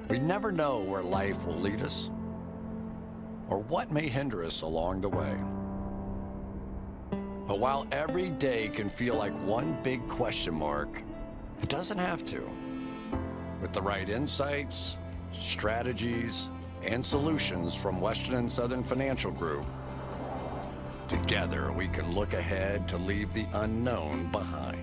We never know where life will lead us or what may hinder us along the way. But while every day can feel like one big question mark, it doesn't have to. With the right insights, strategies, and solutions from Western and Southern Financial Group, together we can look ahead to leave the unknown behind.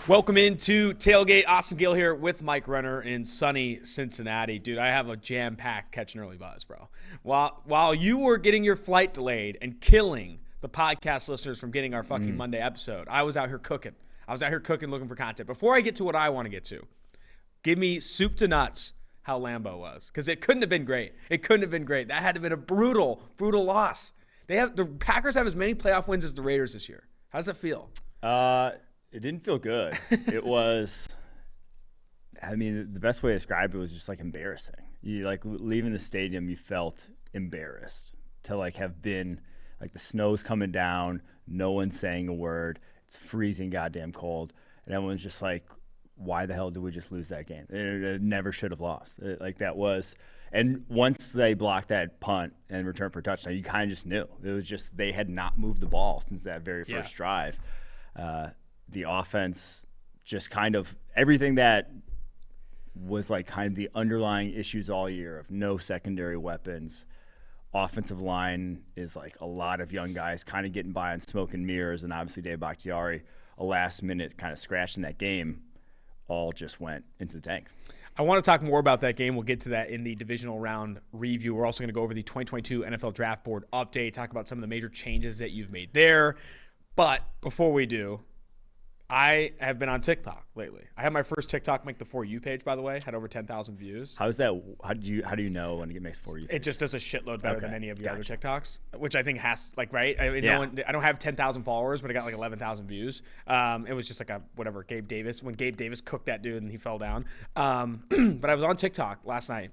Welcome into Tailgate. Austin Gayle here with Mike Renner in sunny Cincinnati. Dude, I have a jam-packed Catch and Early buzz, bro. While you were getting your flight delayed and killing the podcast listeners from getting our fucking Monday episode, I was out here cooking. Looking for content. Before I get to what I want to get to, give me soup to nuts how Lambeau was. Because it couldn't have been great. That had to have been a brutal, brutal loss. The Packers have as many playoff wins as the Raiders this year. How does that feel? It didn't feel good. It was, I mean, the best way to describe it was just like embarrassing. You like leaving the stadium, you felt embarrassed to like have been like the snow's coming down, no one's saying a word, it's freezing goddamn cold, and everyone's just like, why the hell did we just lose that game? It never should have lost. And once they blocked that punt and returned for a touchdown, you kind of just knew. It was just they had not moved the ball since that very first drive. The offense just kind of everything that was like kind of the underlying issues all year of no secondary weapons. Offensive line is like a lot of young guys kind of getting by on smoke and mirrors, and obviously Dave Bakhtiari, a last minute kind of scratch in that game, all just went into the tank. I want to talk more about that game. We'll get to that in the divisional round review. We're also going to go over the 2022 NFL Draft Board update, talk about some of the major changes that you've made there. But before we do, I have been on TikTok lately. I had my first TikTok make the For You page, by the way. Had over 10,000 views. How is that? How do you know when it makes For You? It just does a shitload better than any of the other TikToks, which I think has right. I mean, I don't have 10,000 followers, but I got like 11,000 views. It was just like a whatever Gabe Davis when Gabe Davis cooked that dude and he fell down. But I was on TikTok last night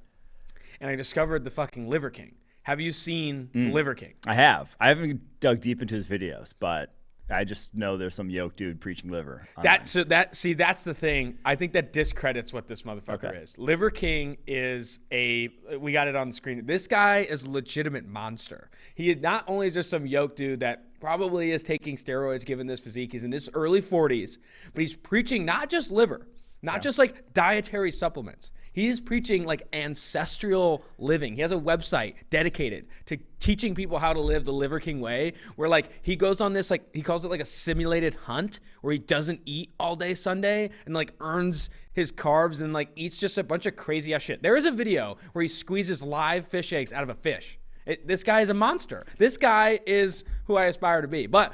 and I discovered the fucking Liver King. Have you seen the Liver King? I have. I haven't dug deep into his videos, but I just know there's some yoke dude preaching liver. That's the thing. I think that discredits what this motherfucker is. Liver King is we got it on the screen. This guy is a legitimate monster. He is not only just some yoke dude that probably is taking steroids given this physique. He's in his early 40s, but he's preaching not just liver, not just like dietary supplements. He is preaching like ancestral living. He has a website dedicated to teaching people how to live the Liver King way, where like he goes on this, like he calls it like a simulated hunt where he doesn't eat all day Sunday and like earns his carbs and like eats just a bunch of crazy ass shit. There is a video where he squeezes live fish eggs out of a fish. This guy is a monster. This guy is who I aspire to be. But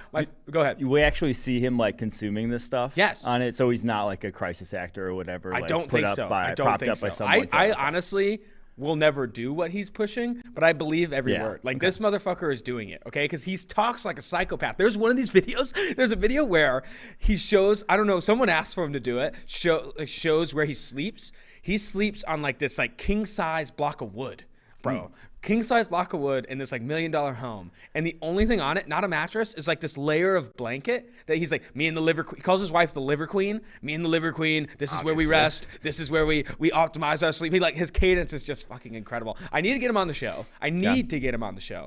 go ahead. We actually see him like consuming this stuff. Yes. On it, so he's not like a crisis actor or whatever. I like, don't think so. Propped up by someone. I honestly will never do what he's pushing, but I believe every word. Like this motherfucker is doing it, okay? Because he talks like a psychopath. There's one of these videos. There's a video where he shows. I don't know. Someone asked for him to do it. Shows where he sleeps. He sleeps on like this like king size block of wood, bro. King-size block of wood in this like $1 million home, and the only thing on it, not a mattress, is like this layer of blanket that he's like, me and the liver queen. He calls his wife the Liver Queen. Me and the Liver Queen. This is where we rest. This is where we optimize our sleep. His cadence is just fucking incredible. I need to get him on the show.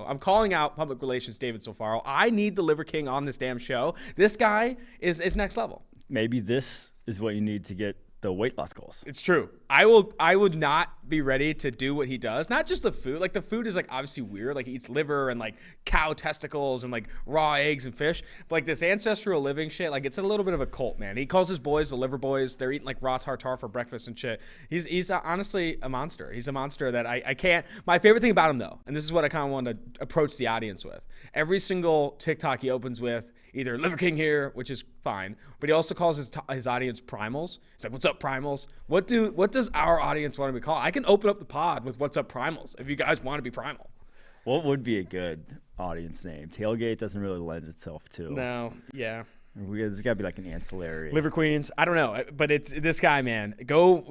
I'm calling out public relations David Sofaro. I need the Liver King on this damn show. This guy is next level. Maybe this is what you need to get the weight loss goals. It's true. I would not be ready to do what he does. Not just the food. Like the food is like obviously weird. Like he eats liver and like cow testicles and like raw eggs and fish. But like this ancestral living shit, like it's a little bit of a cult, man. He calls his boys the Liver Boys. They're eating like raw tartare for breakfast and shit. He's honestly a monster. He's a monster that I can't. My favorite thing about him though, and this is what I kind of want to approach the audience with. Every single TikTok he opens with either Liver King here, which is fine, but he also calls his audience primals. He's like, "What's up, primals? What does our audience want to be called?" I can open up the pod with "What's up, primals?" if you guys want to be primal. What would be a good audience name. Tailgate doesn't really lend itself to. No, yeah. There's got to be like an ancillary. Liver Queens. I don't know, but it's this guy, man.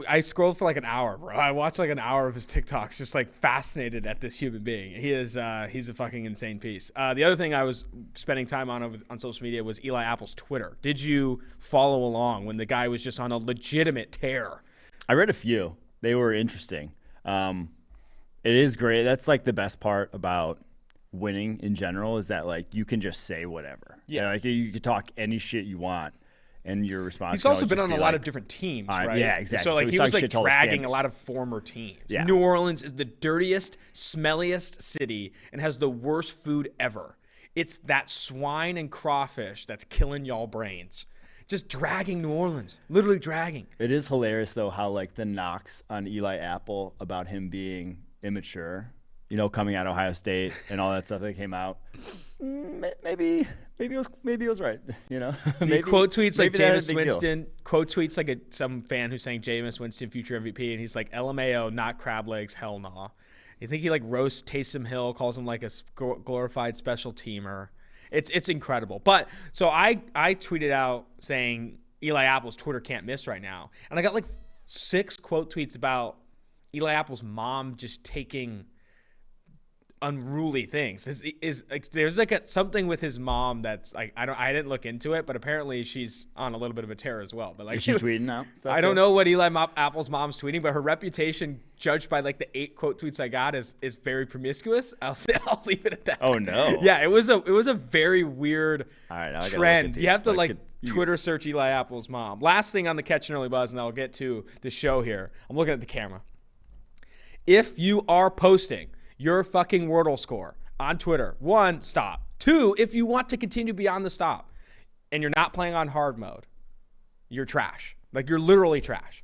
I scrolled for like an hour, bro. I watched like an hour of his TikToks, just like fascinated at this human being. He's a fucking insane piece. The other thing I was spending time on social media was Eli Apple's Twitter. Did you follow along when the guy was just on a legitimate tear? I read a few. They were interesting. It is great. That's like the best part about winning in general is that like you can just say whatever. Yeah, like you can talk any shit you want, and your response. He's also been on a lot of different teams, right? Yeah, exactly. So like he was like dragging a lot of former teams. Yeah. New Orleans is the dirtiest, smelliest city and has the worst food ever. It's that swine and crawfish that's killing y'all brains. Just dragging New Orleans, literally dragging. It is hilarious though how like the knocks on Eli Apple about him being immature. Coming out of Ohio State and all that stuff that came out, maybe it was right. Maybe, quote tweets like Jameis Winston. Quote tweets like some fan who's saying Jameis Winston future MVP, and he's like LMAO, not crab legs, hell nah. You think he like roasts Taysom Hill, calls him like a glorified special teamer. It's incredible. But so I tweeted out saying Eli Apple's Twitter can't miss right now, and I got like 6 quote tweets about Eli Apple's mom just taking unruly things. There's like something with his mom that's like I didn't look into it, but apparently she's on a little bit of a tear as well. But like is she tweeting now? I don't know what Apple's mom's tweeting, but her reputation, judged by like the 8 quote tweets I got, is very promiscuous. I'll leave it at that. Oh no. Yeah, it was a very weird trend. You have to like Twitter search Eli Apple's mom. Last thing on the Catch and Early Buzz, and I'll get to the show here. I'm looking at the camera. If you are posting your fucking Wordle score on Twitter, 1, stop. 2, if you want to continue beyond the stop and you're not playing on hard mode, you're trash. Like, you're literally trash.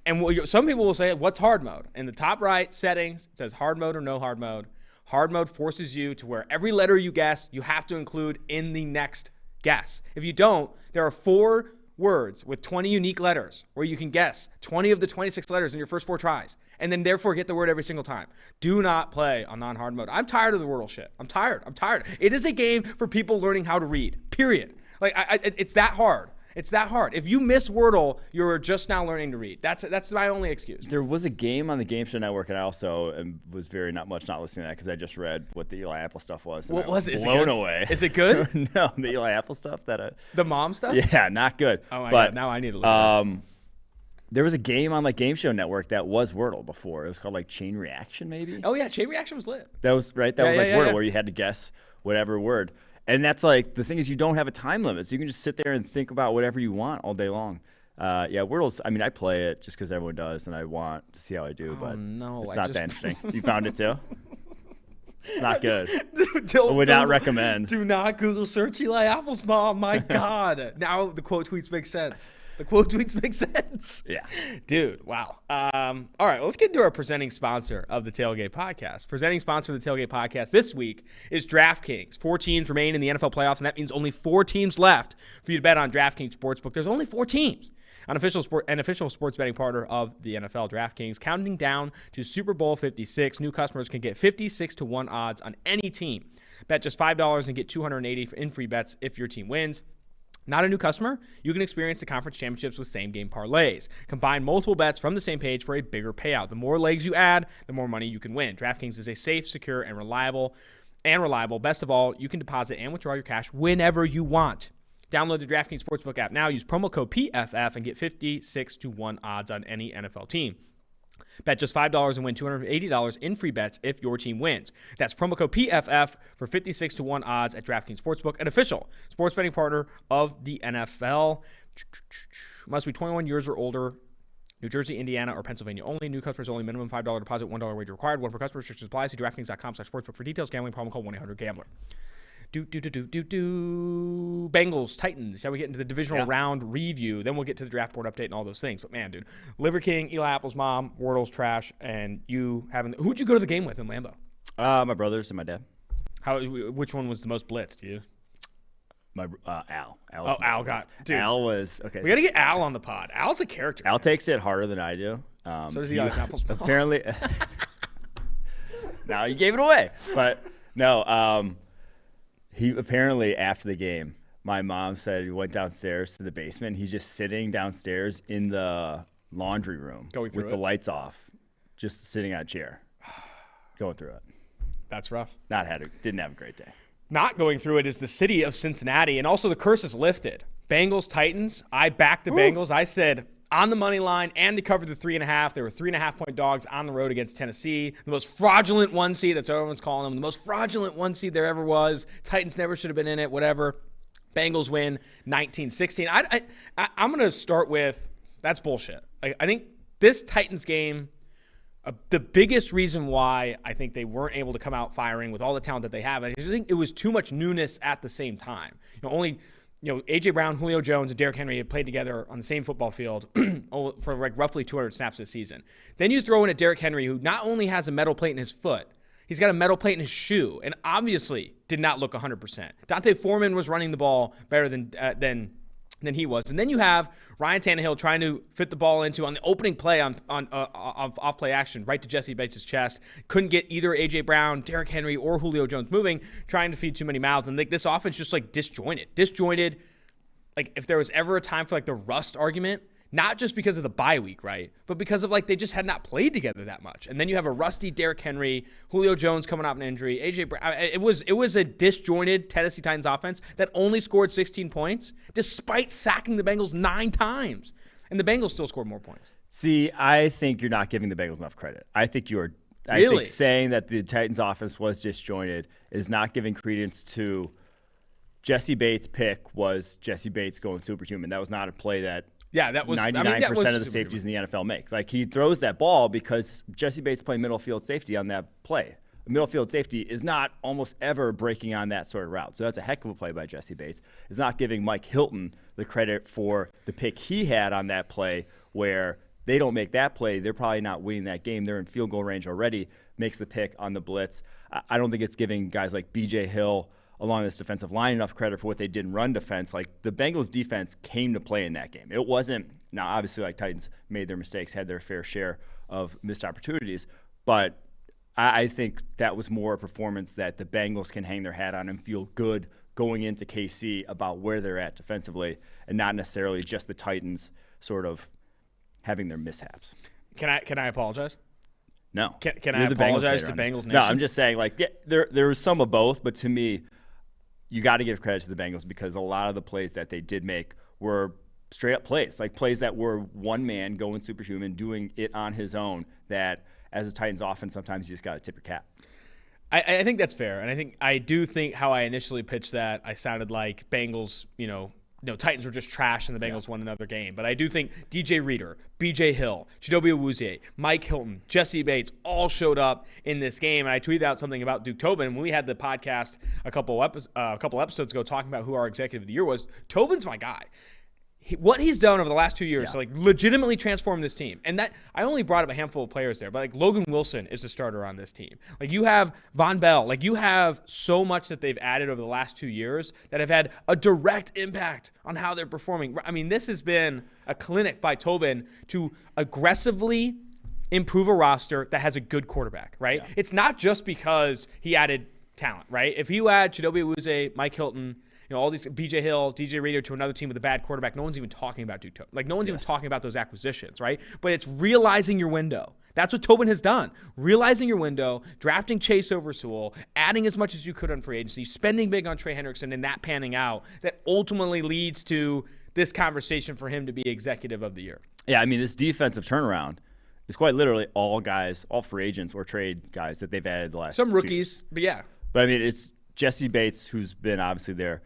And some people will say, what's hard mode? In the top right settings, it says hard mode or no hard mode. Hard mode forces you to where every letter you guess, you have to include in the next guess. If you don't, there are 4 words with 20 unique letters where you can guess 20 of the 26 letters in your first 4 tries, and then therefore get the word every single time. Do not play on non-hard mode. I'm tired of the Wordle shit. I'm tired. It is a game for people learning how to read, period. Like, it's that hard. It's that hard. If you miss Wordle, you're just now learning to read. That's my only excuse. There was a game on the Game Show Network, and I also was not listening to that because I just read what the Eli Apple stuff was. What was it? Blown away. Is it good? No, the Eli Apple stuff. The mom stuff? Yeah, not good. Oh my God, now I need to look at it. There was a game on like Game Show Network that was Wordle before. It was called like Chain Reaction, maybe. Oh yeah, Chain Reaction was lit. That was right. That was like Wordle, where you had to guess whatever word. And that's like the thing is you don't have a time limit, so you can just sit there and think about whatever you want all day long. Wordle's. I mean, I play it just because everyone does, and I want to see how I do. But it's not that interesting. You found it too. It's not good. I would not recommend. Do not Google search Eli Apple's mom. My God. Now the quote tweets make sense. The quote tweets make sense. Yeah. Dude, wow. All right, let's get into our presenting sponsor of the Tailgate Podcast. Presenting sponsor of the Tailgate Podcast this week is DraftKings. 4 teams remain in the NFL playoffs, and that means only 4 teams left for you to bet on DraftKings Sportsbook. There's only 4 teams. An official sports betting partner of the NFL, DraftKings, counting down to Super Bowl 56. New customers can get 56-1 odds on any team. Bet just $5 and get $280 in free bets if your team wins. Not a new customer? You can experience the conference championships with same-game parlays. Combine multiple bets from the same page for a bigger payout. The more legs you add, the more money you can win. DraftKings is a safe, secure, and reliable. Best of all, you can deposit and withdraw your cash whenever you want. Download the DraftKings Sportsbook app now. Use promo code PFF and get 56-1 odds on any NFL team. Bet just $5 and win $280 in free bets if your team wins. That's promo code PFF for 56-1 odds at DraftKings Sportsbook, an official sports betting partner of the NFL. Must be 21 years or older. New Jersey, Indiana, or Pennsylvania only. New customers only. Minimum $5 deposit, $1 wager required. 1 per customer. Restrictions apply. See DraftKings.com/sportsbook for details. Gambling problem, call 1-800-GAMBLER. Bengals, Titans. Shall we get into the divisional round review? Then we'll get to the draft board update and all those things. But man, dude, Liver King, Eli Apple's mom, Wordle's trash, and you haven't. Who'd you go to the game with in Lambeau? My brothers and my dad. Which one was the most blitzed? You? My Al. Al got. Dude, Al was okay. We got to get Al on the pod. Al's a character. Al takes it harder than I do. So does Eli Apple's mom. Apparently. Now you gave it away, but. No, he apparently after the game, my mom said he went downstairs to the basement. He's just sitting downstairs in the laundry room with the lights off, just sitting on a chair, going through it. That's rough. Didn't have a great day. Not going through it is the city of Cincinnati, and also the curse is lifted. Bengals, Titans. I backed the Bengals. I said on the money line and to cover the 3.5. They were 3.5-point dogs on the road against Tennessee. The most fraudulent 1 seed. That's what everyone's calling them. The most fraudulent 1 seed there ever was. Titans never should have been in it. Whatever. Bengals win 19-16. I'm going to start with that's bullshit. I think this Titans game. The biggest reason why I think they weren't able to come out firing with all the talent that they have, I just think it was too much newness at the same time. A.J. Brown, Julio Jones, and Derrick Henry had played together on the same football field for like roughly 200 snaps this season. Then you throw in a Derrick Henry who not only has a metal plate in his foot, he's got a metal plate in his shoe, and obviously did not look 100%. Dante Foreman was running the ball better than he was. And then you have Ryan Tannehill trying to fit the ball into on the opening play on off-play action right to Jesse Bates' chest. Couldn't get either A.J. Brown, Derrick Henry, or Julio Jones moving, trying to feed too many mouths. And this offense just like disjointed. Like if there was ever a time for like the rust argument, not just because of the bye week, right? But because of like they just had not played together that much. And then you have a rusty Derrick Henry, Julio Jones coming off an injury, A.J. Brown. It was a disjointed Tennessee Titans offense that only scored 16 points despite sacking the Bengals 9 times. And the Bengals still scored more points. See, I think you're not giving the Bengals enough credit. I think Really? I think saying that the Titans offense was disjointed is not giving credence to Jesse Bates' pick was Jesse Bates going superhuman. That was not a play that that was 99% of the safeties in the NFL makes. Like he throws that ball because Jesse Bates playing middle field safety on that play. A middle field safety is not almost ever breaking on that sort of route. So that's a heck of a play by Jesse Bates. It's not giving Mike Hilton the credit for the pick he had on that play where they don't make that play. They're probably not winning that game. They're in field goal range already, makes the pick on the blitz. I don't think it's giving guys like B.J. Hill along this defensive line enough credit for what they did in run defense. Like the Bengals defense came to play in that game. It wasn't, now obviously like Titans made their mistakes, had their fair share of missed opportunities, but I think that was more a performance that the Bengals can hang their hat on and feel good going into KC about where they're at defensively and not necessarily just the Titans sort of having their mishaps. Can I apologize? No. Can I apologize to Bengals Nation? No, I'm just saying like there was some of both, but to me, you got to give credit to the Bengals because a lot of the plays that they did make were straight up plays, like plays that were one man going superhuman, doing it on his own, that as a Titans offense, sometimes you just got to tip your cap. I think that's fair. And I do think how I initially pitched that, I sounded like Bengals, Titans were just trash and the Bengals won another game. But I do think DJ Reader, BJ Hill, Chidobe Awuzie, Mike Hilton, Jesse Bates all showed up in this game. And I tweeted out something about Duke Tobin when we had the podcast a couple episodes ago talking about who our executive of the year was. Tobin's my guy. What he's done over the last 2 years to like legitimately transform this team. And that I only brought up a handful of players there, but like Logan Wilson is the starter on this team. Like you have Von Bell, like you have so much that they've added over the last 2 years that have had a direct impact on how they're performing. I mean, this has been a clinic by Tobin to aggressively improve a roster that has a good quarterback, right? Yeah. It's not just because he added talent, right? If you add Chidobe Awuzie, Mike Hilton, all these BJ Hill, DJ Reader to another team with a bad quarterback, no one's even talking about Duke Tobin. Like no one's even talking about those acquisitions, right? But it's realizing your window. That's what Tobin has done. Realizing your window, drafting Chase over Sewell, adding as much as you could on free agency, spending big on Trey Hendrickson, and that panning out, that ultimately leads to this conversation for him to be executive of the year. Yeah, I mean, this defensive turnaround is quite literally all guys, all free agents or trade guys that they've added the last Some rookies, but yeah. But I mean, it's Jesse Bates, who's been obviously there.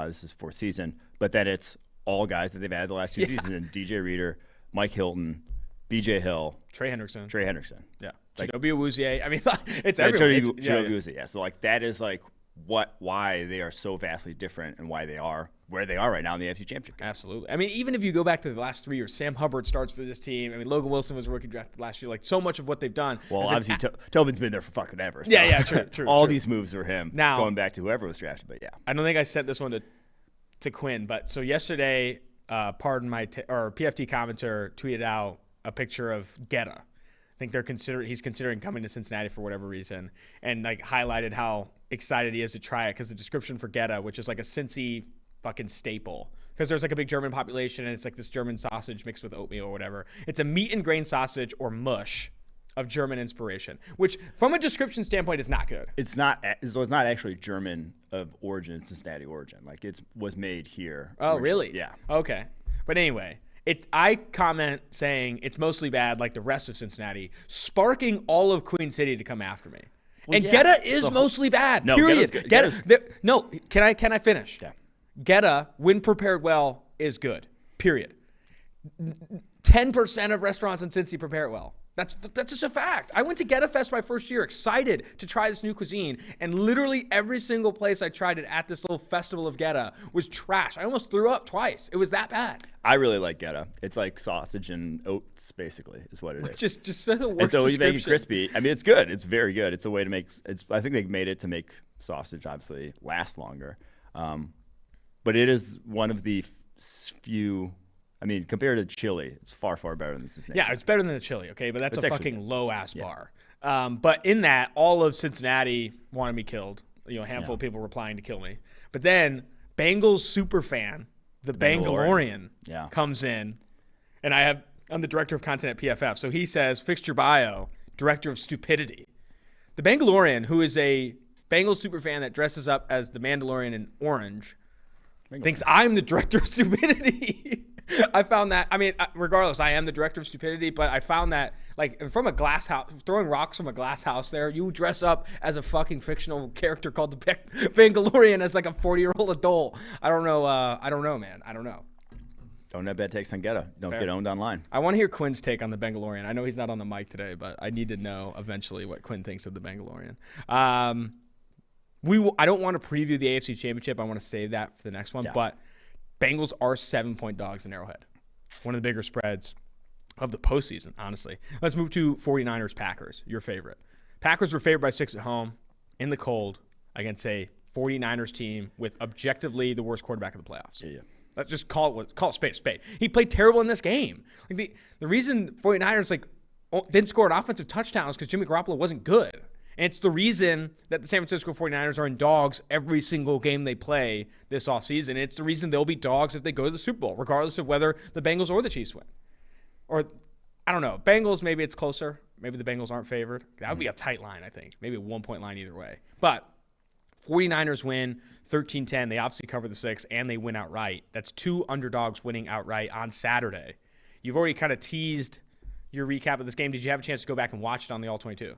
This is fourth season, but then it's all guys that they've added the last 2 seasons. And DJ Reader, Mike Hilton, B.J. Hill, Trey Hendrickson. Yeah, like Chidobe Awuzie. I mean, it's everyone. Chidobe Awuzie. Yeah. So like that is like why they are so vastly different and why they are where they are right now in the AFC Championship game. Absolutely. I mean, even if you go back to the last 3 years, Sam Hubbard starts for this team. I mean, Logan Wilson was a rookie drafted last year. Like so much of what they've done. Well, obviously Tobin's been there for fucking ever. So Yeah, true. All these moves are him. Now, going back to whoever was drafted, but yeah. I don't think I sent this one to Quinn, but so yesterday, PFT commenter tweeted out a picture of Getta. I think he's considering coming to Cincinnati for whatever reason, and like highlighted how excited he is to try it because the description for Geta, which is like a Cincy fucking staple, because there's like a big German population and it's like this German sausage mixed with oatmeal or whatever. It's a meat and grain sausage or mush of German inspiration, which from a description standpoint is not good. It's not actually German of origin, it's Cincinnati origin. Like it was made here. Oh, originally. really? Yeah. Okay. But anyway, I comment saying it's mostly bad like the rest of Cincinnati, sparking all of Queen City to come after me. Well, and yeah. Geta is mostly bad. No, period. Geta's No, can I finish? Yeah. Geta, when prepared well, is good. Period. 10% of restaurants in Cincy prepare it well. That's just a fact. I went to Geta Fest my first year, excited to try this new cuisine, and literally every single place I tried it at this little festival of Geta was trash. I almost threw up twice. It was that bad. I really like Geta. It's like sausage and oats, basically, is what it is. Just the worst and so you make it description. crispy. I mean, it's good. It's very good. It's a way to make. I think they made it to make sausage obviously last longer, but it is one of the few. I mean, compared to chili, it's far, far better than Cincinnati. Yeah, it's better than the chili, okay? But that's It's a actually fucking low-ass bar. But in that, all of Cincinnati wanted me killed. You know, a handful of people replying to kill me. But then Bengals super fan, the Bangalorean, comes in. And I'm the director of content at PFF. So he says, fixed your bio, director of stupidity. The Bangalorean, who is a Bengals super fan that dresses up as the Mandalorian in orange, thinks I'm the director of stupidity. I found that, I mean, regardless, I am the director of stupidity, but I found that, like, from a glass house, throwing rocks from a glass house there, you dress up as a fucking fictional character called the Bangalorean as, like, a 40-year-old adult. I don't know, man. I don't know. Don't have bad takes on Geta. Don't get owned online. I want to hear Quinn's take on the Bangalorean. I know he's not on the mic today, but I need to know eventually what Quinn thinks of the Bangalorean. I don't want to preview the AFC Championship. I want to save that for the next one, but Bengals are 7-point dogs in Arrowhead. One of the bigger spreads of the postseason, honestly. Let's move to 49ers Packers, your favorite. Packers were favored by 6 at home in the cold against a 49ers team with objectively the worst quarterback of the playoffs. Yeah. Let's just call it spade a spade. He played terrible in this game. Like the reason 49ers didn't score an offensive touchdown is because Jimmy Garoppolo wasn't good. And it's the reason that the San Francisco 49ers are in dogs every single game they play this offseason. It's the reason they'll be dogs if they go to the Super Bowl, regardless of whether the Bengals or the Chiefs win. Or, I don't know. Bengals, maybe it's closer. Maybe the Bengals aren't favored. That would be a tight line, I think. Maybe a 1-point line either way. But 49ers win 13-10. They obviously cover the 6, and they win outright. That's 2 underdogs winning outright on Saturday. You've already kind of teased your recap of this game. Did you have a chance to go back and watch it on the All-22?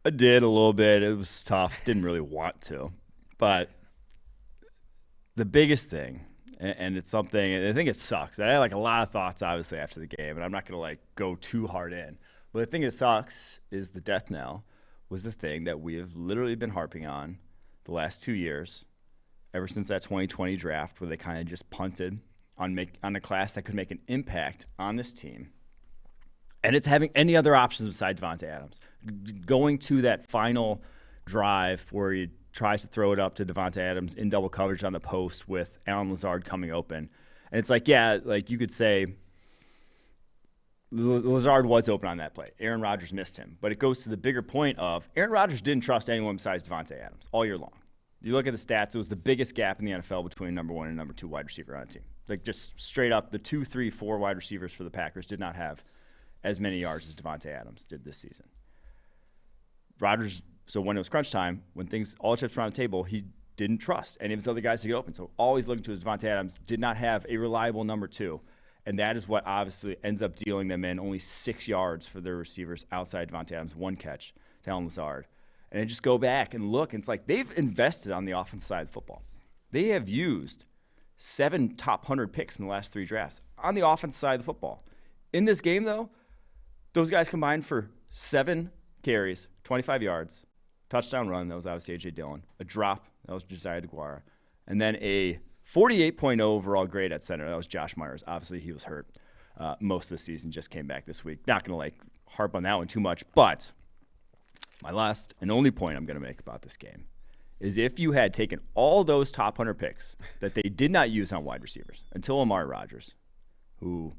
I did a little bit. It was tough. Didn't really want to. But the biggest thing, and it's something, and I think it sucks. I had like a lot of thoughts, obviously, after the game, and I'm not going to like go too hard in. But the thing that sucks is the death knell was the thing that we have literally been harping on the last 2 years, ever since that 2020 draft where they kind of just punted on a class that could make an impact on this team. And it's having any other options besides Devontae Adams. Going to that final drive where he tries to throw it up to Devontae Adams in double coverage on the post with Allen Lazard coming open. And it's like, yeah, like you could say Lazard was open on that play. Aaron Rodgers missed him. But it goes to the bigger point of Aaron Rodgers didn't trust anyone besides Devontae Adams all year long. You look at the stats, it was the biggest gap in the NFL between number 1 and number 2 wide receiver on a team. Like just straight up, the 2, 3, 4 wide receivers for the Packers did not have as many yards as Devontae Adams did this season. Rodgers, so when it was crunch time, when all chips were on the table, he didn't trust any of his other guys to get open. So always looking to his Devontae Adams, did not have a reliable number 2. And that is what obviously ends up dealing them in only 6 yards for their receivers outside Devontae Adams, 1 catch to Allen Lazard. And then just go back and look, and it's like they've invested on the offensive side of the football. They have used 7 top 100 picks in the last 3 drafts on the offensive side of the football. In this game, though, those guys combined for 7 carries, 25 yards, touchdown run, that was obviously A.J. Dillon, a drop, that was Josiah DeGuara, and then a 48.0 overall grade at center, that was Josh Myers. Obviously, he was hurt most of the season, just came back this week. Not going to harp on that one too much, but my last and only point I'm going to make about this game is if you had taken all those top 100 picks that they did not use on wide receivers until Amari Rodgers, who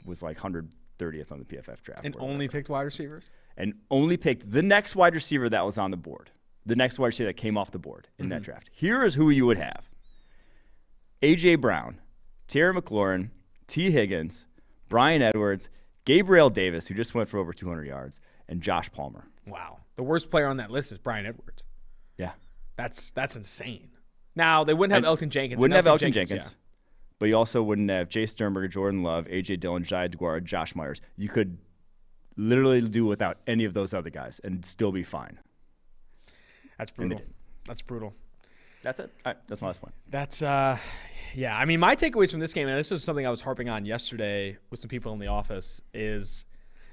was like 130th on the PFF draft. And only picked wide receivers? And only picked the next wide receiver that was on the board. the next wide receiver that came off the board in that draft. Here is who you would have. A.J. Brown, Terry McLaurin, T. Higgins, Brian Edwards, Gabriel Davis, who just went for over 200 yards, and Josh Palmer. Wow. The worst player on that list is Brian Edwards. Yeah. That's insane. Now, they wouldn't have Elton Jenkins. Wouldn't have Elton Jenkins. Yeah. But you also wouldn't have Jay Sternberger, Jordan Love, A.J. Dillon, Jai Deguara, Josh Myers. You could literally do without any of those other guys and still be fine. That's brutal. That's brutal. That's it. All right, that's my last point. That's, yeah. I mean, my takeaways from this game, and this was something I was harping on yesterday with some people in the office, is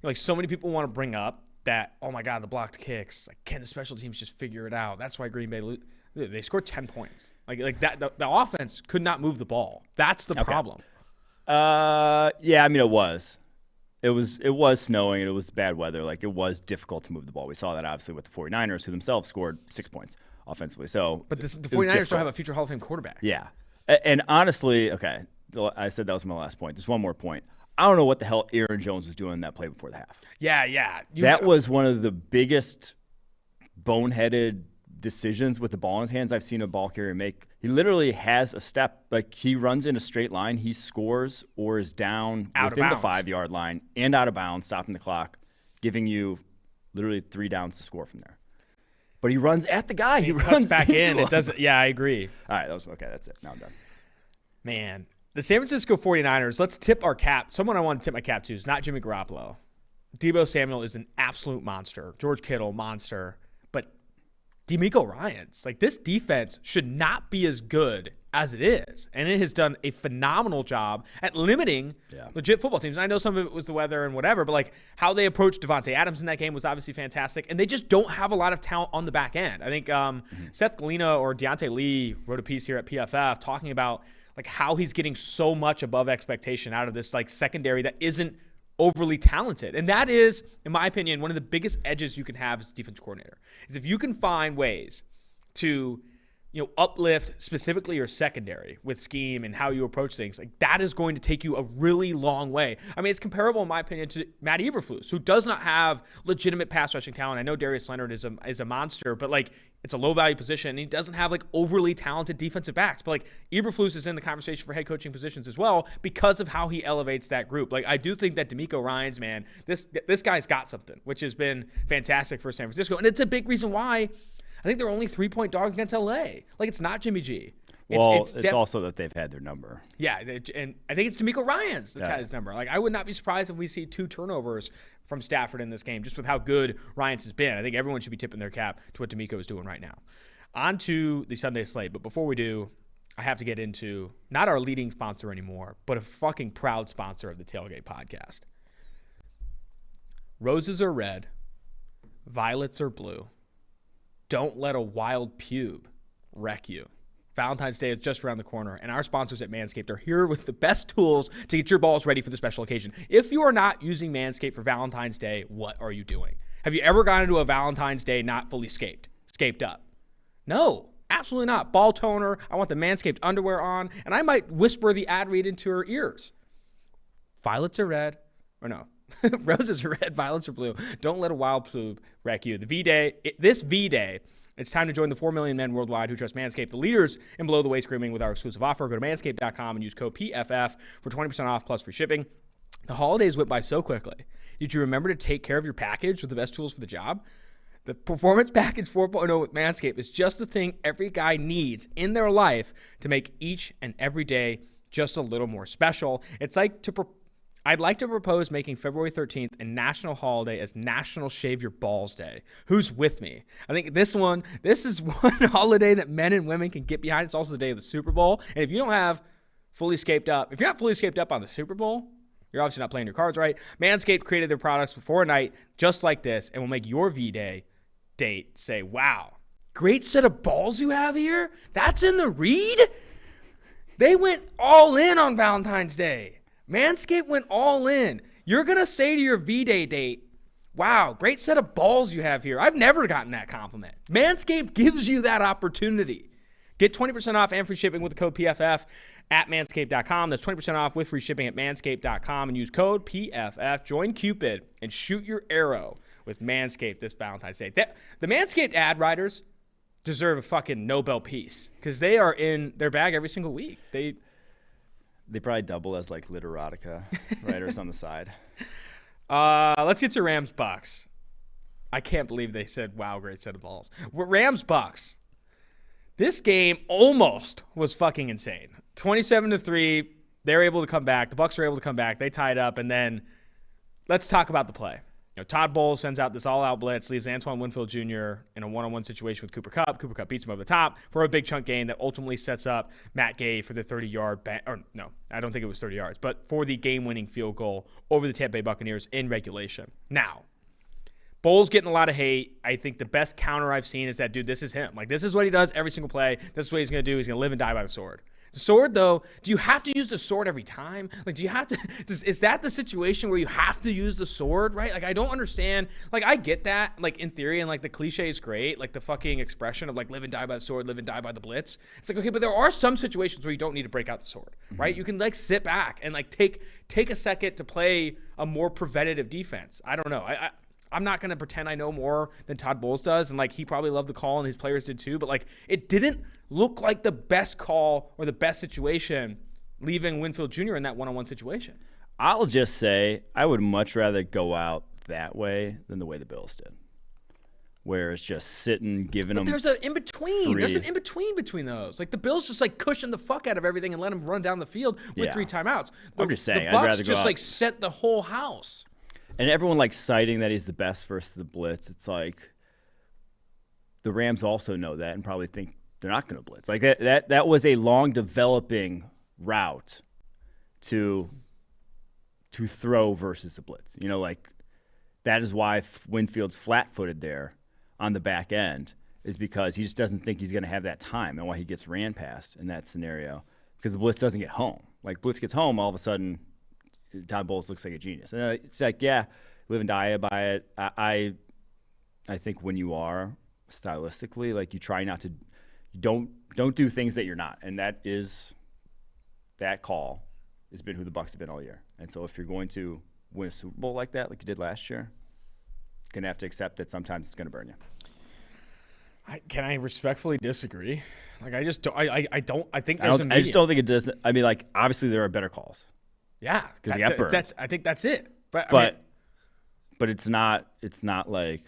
like so many people want to bring up that, oh my God, the blocked kicks. Like, can the special teams just figure it out? That's why Green Bay they scored 10 points. Like that, the offense could not move the ball. That's the problem. Yeah, I mean, it was snowing and it was bad weather. Like, it was difficult to move the ball. We saw that obviously with the 49ers, who themselves scored 6 points offensively. But the 49ers don't have a future Hall of Fame quarterback. Yeah. And honestly, okay, I said that was my last point. There's one more point. I don't know what the hell Aaron Jones was doing in that play before the half. Yeah. That was one of the biggest boneheaded decisions with the ball in his hands I've seen a ball carrier make. He literally has a step, like he runs in a straight line, he scores or is down within the 5-yard line and out of bounds, stopping the clock, giving you literally 3 downs to score from there. But he runs at the guy. He runs back in. It doesn't. Yeah, I agree. All right, okay. That's it. Now I'm done. Man, the San Francisco 49ers. Let's tip our cap. Someone I want to tip my cap to is not Jimmy Garoppolo. Deebo Samuel is an absolute monster. George Kittle, monster. But DeMeco Ryans, like, this defense should not be as good as it is. And it has done a phenomenal job at limiting legit football teams. And I know some of it was the weather and whatever, but like how they approached Devontae Adams in that game was obviously fantastic. And they just don't have a lot of talent on the back end. I think Seth Galina or Deontay Lee wrote a piece here at PFF talking about like how he's getting so much above expectation out of this like secondary that isn't overly talented. And that is, in my opinion, one of the biggest edges you can have as a defense coordinator, is if you can find ways to, uplift specifically your secondary with scheme and how you approach things. Like, that is going to take you a really long way. I mean, it's comparable, in my opinion, to Matt Eberflus, who does not have legitimate pass rushing talent. I know Darius Leonard is a monster, but like, it's a low value position, and he doesn't have like overly talented defensive backs. But like, Eberflus is in the conversation for head coaching positions as well because of how he elevates that group. Like, I do think that DeMeco Ryans, man, this guy's got something, which has been fantastic for San Francisco, and it's a big reason why I think they're only 3-point dogs against LA. Like, it's not Jimmy G. It's also that they've had their number. Yeah, and I think it's DeMeco Ryans that's had his number. Like, I would not be surprised if we see 2 turnovers from Stafford in this game, just with how good Ryans has been. I think everyone should be tipping their cap to what DeMeco is doing right now. On to the Sunday slate, but before we do, I have to get into not our leading sponsor anymore, but a fucking proud sponsor of the Tailgate podcast. Roses are red, violets are blue. Don't let a wild pube wreck you. Valentine's Day is just around the corner, and our sponsors at Manscaped are here with the best tools to get your balls ready for the special occasion. If you are not using Manscaped for Valentine's Day, what are you doing? Have you ever gone into a Valentine's Day not fully scaped up? No, absolutely not. Ball toner, I want the Manscaped underwear on, and I might whisper the ad read into her ears. Violets are red, or no. Roses are red, violets are blue. Don't let a wild pube wreck you. This V-Day, it's time to join the 4 million men worldwide who trust Manscaped, the leaders in below-the-waist grooming, with our exclusive offer. Go to manscaped.com and use code PFF for 20% off plus free shipping. The holidays went by so quickly. Did you remember to take care of your package with the best tools for the job? The Performance Package 4.0 with Manscaped is just the thing every guy needs in their life to make each and every day just a little more special. I'd like to propose making February 13th a national holiday as National Shave Your Balls Day. Who's with me? I think this is one holiday that men and women can get behind. It's also the day of the Super Bowl. And if you don't have fully scaped up, if you're not fully scaped up on the Super Bowl, you're obviously not playing your cards right. Manscaped created their products before a night just like this and will make your V-Day date say, wow, great set of balls you have here. That's in the read? They went all in on Valentine's Day. Manscaped went all in. You're going to say to your V-Day date, wow, great set of balls you have here. I've never gotten that compliment. Manscaped gives you that opportunity. Get 20% off and free shipping with the code PFF at manscaped.com. That's 20% off with free shipping at manscaped.com and use code PFF. Join Cupid and shoot your arrow with Manscaped this Valentine's Day. The Manscaped ad writers deserve a fucking Nobel Peace because they are in their bag every single week. They probably double as like literotica writers on the side. Let's get to Rams Bucks. I can't believe they said, wow, great set of balls. Rams Bucks. This game almost was fucking insane. 27-3. They're able to come back. The Bucks are able to come back. They tied up, and then let's talk about the play. Todd Bowles sends out this all-out blitz, leaves Antoine Winfield Jr. in a one-on-one situation with Cooper Kupp. Cooper Kupp beats him over the top for a big chunk gain that ultimately sets up Matt Gay for the 30-yard no, I don't think it was 30 yards, but for the game-winning field goal over the Tampa Bay Buccaneers in regulation. Now, Bowles getting a lot of hate. I think the best counter I've seen is that, dude, this is him. Like, this is what he does every single play. This is what he's going to do. He's going to live and die by the sword. The sword, though, do you have to use the sword every time? Like, do you have to – is that the situation where you have to use the sword, right? Like, I don't understand. Like, I get that, like, in theory, and, like, the cliche is great. Like, the fucking expression of, like, live and die by the sword, live and die by the blitz. It's like, okay, but there are some situations where you don't need to break out the sword, right? You can, like, sit back and, like, take a second to play a more preventative defense. I don't know. I'm not going to pretend I know more than Todd Bowles does, and, like, he probably loved the call, and his players did too, but, like, it didn't look like the best call or the best situation leaving Winfield Jr. in that one-on-one situation. I'll just say I would much rather go out that way than the way the Bills did, where it's just sitting, giving them there's an in-between. free. There's an in-between between those. Like, the Bills just, like, cushion the fuck out of everything and let them run down the field with 3 timeouts. I'm just saying, the I'd Bucs rather go just, out. like, set the whole house. And everyone, like, citing that he's the best versus the blitz. It's like the Rams also know that and probably think they're not going to blitz. Like, that was a long developing route to throw versus a blitz. You know, like, that is why Winfield's flat-footed there on the back end, is because he just doesn't think he's going to have that time, and why he gets ran past in that scenario, because the blitz doesn't get home. Like, blitz gets home, all of a sudden Todd Bowles looks like a genius. And it's like, yeah, live and die by it. I think when you are stylistically, like, you try not to, you don't do things that you're not, and that call has been who the Bucs have been all year. And so if you're going to win a Super Bowl like that, like you did last year, you're gonna have to accept that sometimes it's gonna burn you. Can I respectfully disagree? Like, I just don't. I think there's a medium. I just don't think it does. I mean, like, obviously there are better calls. Yeah, because he got burned. I think that's it. But it's not like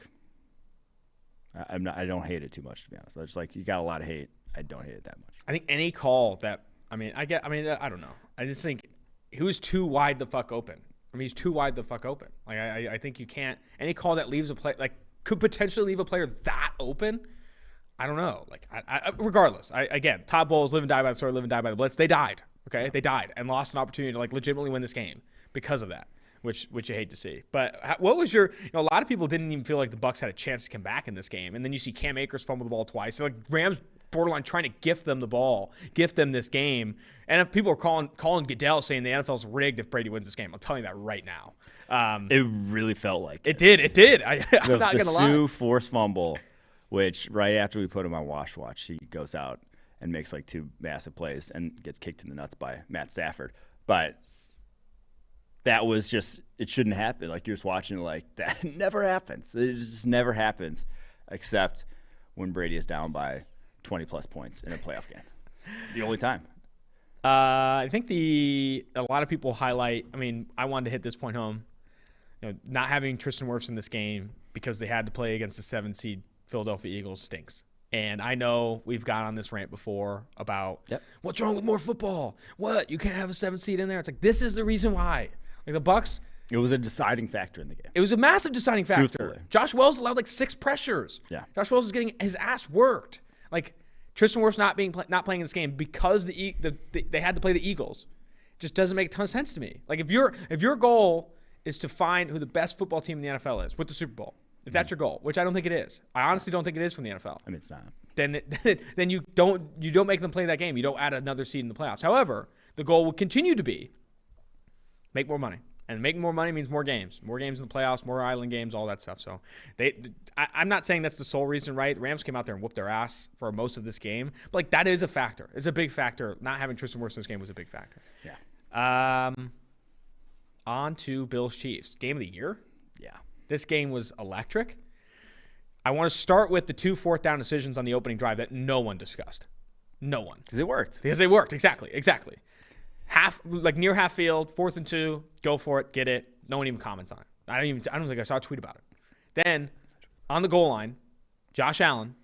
I don't hate it too much, to be honest. I just, like, you got a lot of hate. I don't hate it that much. I think any call that I don't know. I just think he was too wide the fuck open. He's too wide the fuck open. Like, I think you can't, any call that leaves a play, like, could potentially leave a player that open. I don't know. Like, regardless, again, Todd Bowles, live and die by the sword, live and die by the blitz. They died. Okay, they died and lost an opportunity to, like, legitimately win this game because of that, which you hate to see. But what was your? A lot of people didn't even feel like the Bucs had a chance to come back in this game, and then you see Cam Akers fumble the ball twice. So, like, Rams borderline trying to gift them the ball, gift them this game. And if people are calling Goodell saying the NFL's rigged if Brady wins this game, I'm telling you that right now. It really felt like it. It did. I'm not the gonna lie. Sue forced fumble, which right after we put him on watch, he goes out and makes, like, 2 massive plays and gets kicked in the nuts by Matt Stafford. But that was just, it shouldn't happen. Like, you're just watching it, like, that never happens. It just never happens, except when Brady is down by 20-plus points in a playoff game. The only time. I think a lot of people highlight, I wanted to hit this point home, not having Tristan Wirfs in this game because they had to play against the 7-seed Philadelphia Eagles stinks. And I know we've got on this rant before about what's wrong with more football? What? You can't have a 7 seed in there. It's like, this is the reason why. Like, the Bucs. It was a deciding factor in the game. It was a massive deciding factor. Truthfully. Josh Wells allowed, like, 6 pressures. Yeah. Josh Wells is getting his ass worked. Like, Tristan Wirfs not playing in this game because they had to play the Eagles. It just doesn't make a ton of sense to me. Like, if your goal is to find who the best football team in the NFL is with the Super Bowl, if that's your goal, which I don't think it is. I honestly don't think it is from the NFL. It's not. Then you don't make them play that game. You don't add another seed in the playoffs. However, the goal will continue to be make more money. And making more money means more games. More games in the playoffs, more island games, all that stuff. So I'm not saying that's the sole reason, right? The Rams came out there and whooped their ass for most of this game. But, like, that is a factor. It's a big factor. Not having Tristan Wirfs in this game was a big factor. Yeah. On to Bills Chiefs. Game of the year? Yeah. This game was electric. I want to start with the 2 fourth down decisions on the opening drive that no one discussed. No one. Because it worked. Because they worked. Exactly. Near half field, 4th and 2, go for it, get it. No one even comments on it. I don't think I saw a tweet about it. Then on the goal line, Josh Allen,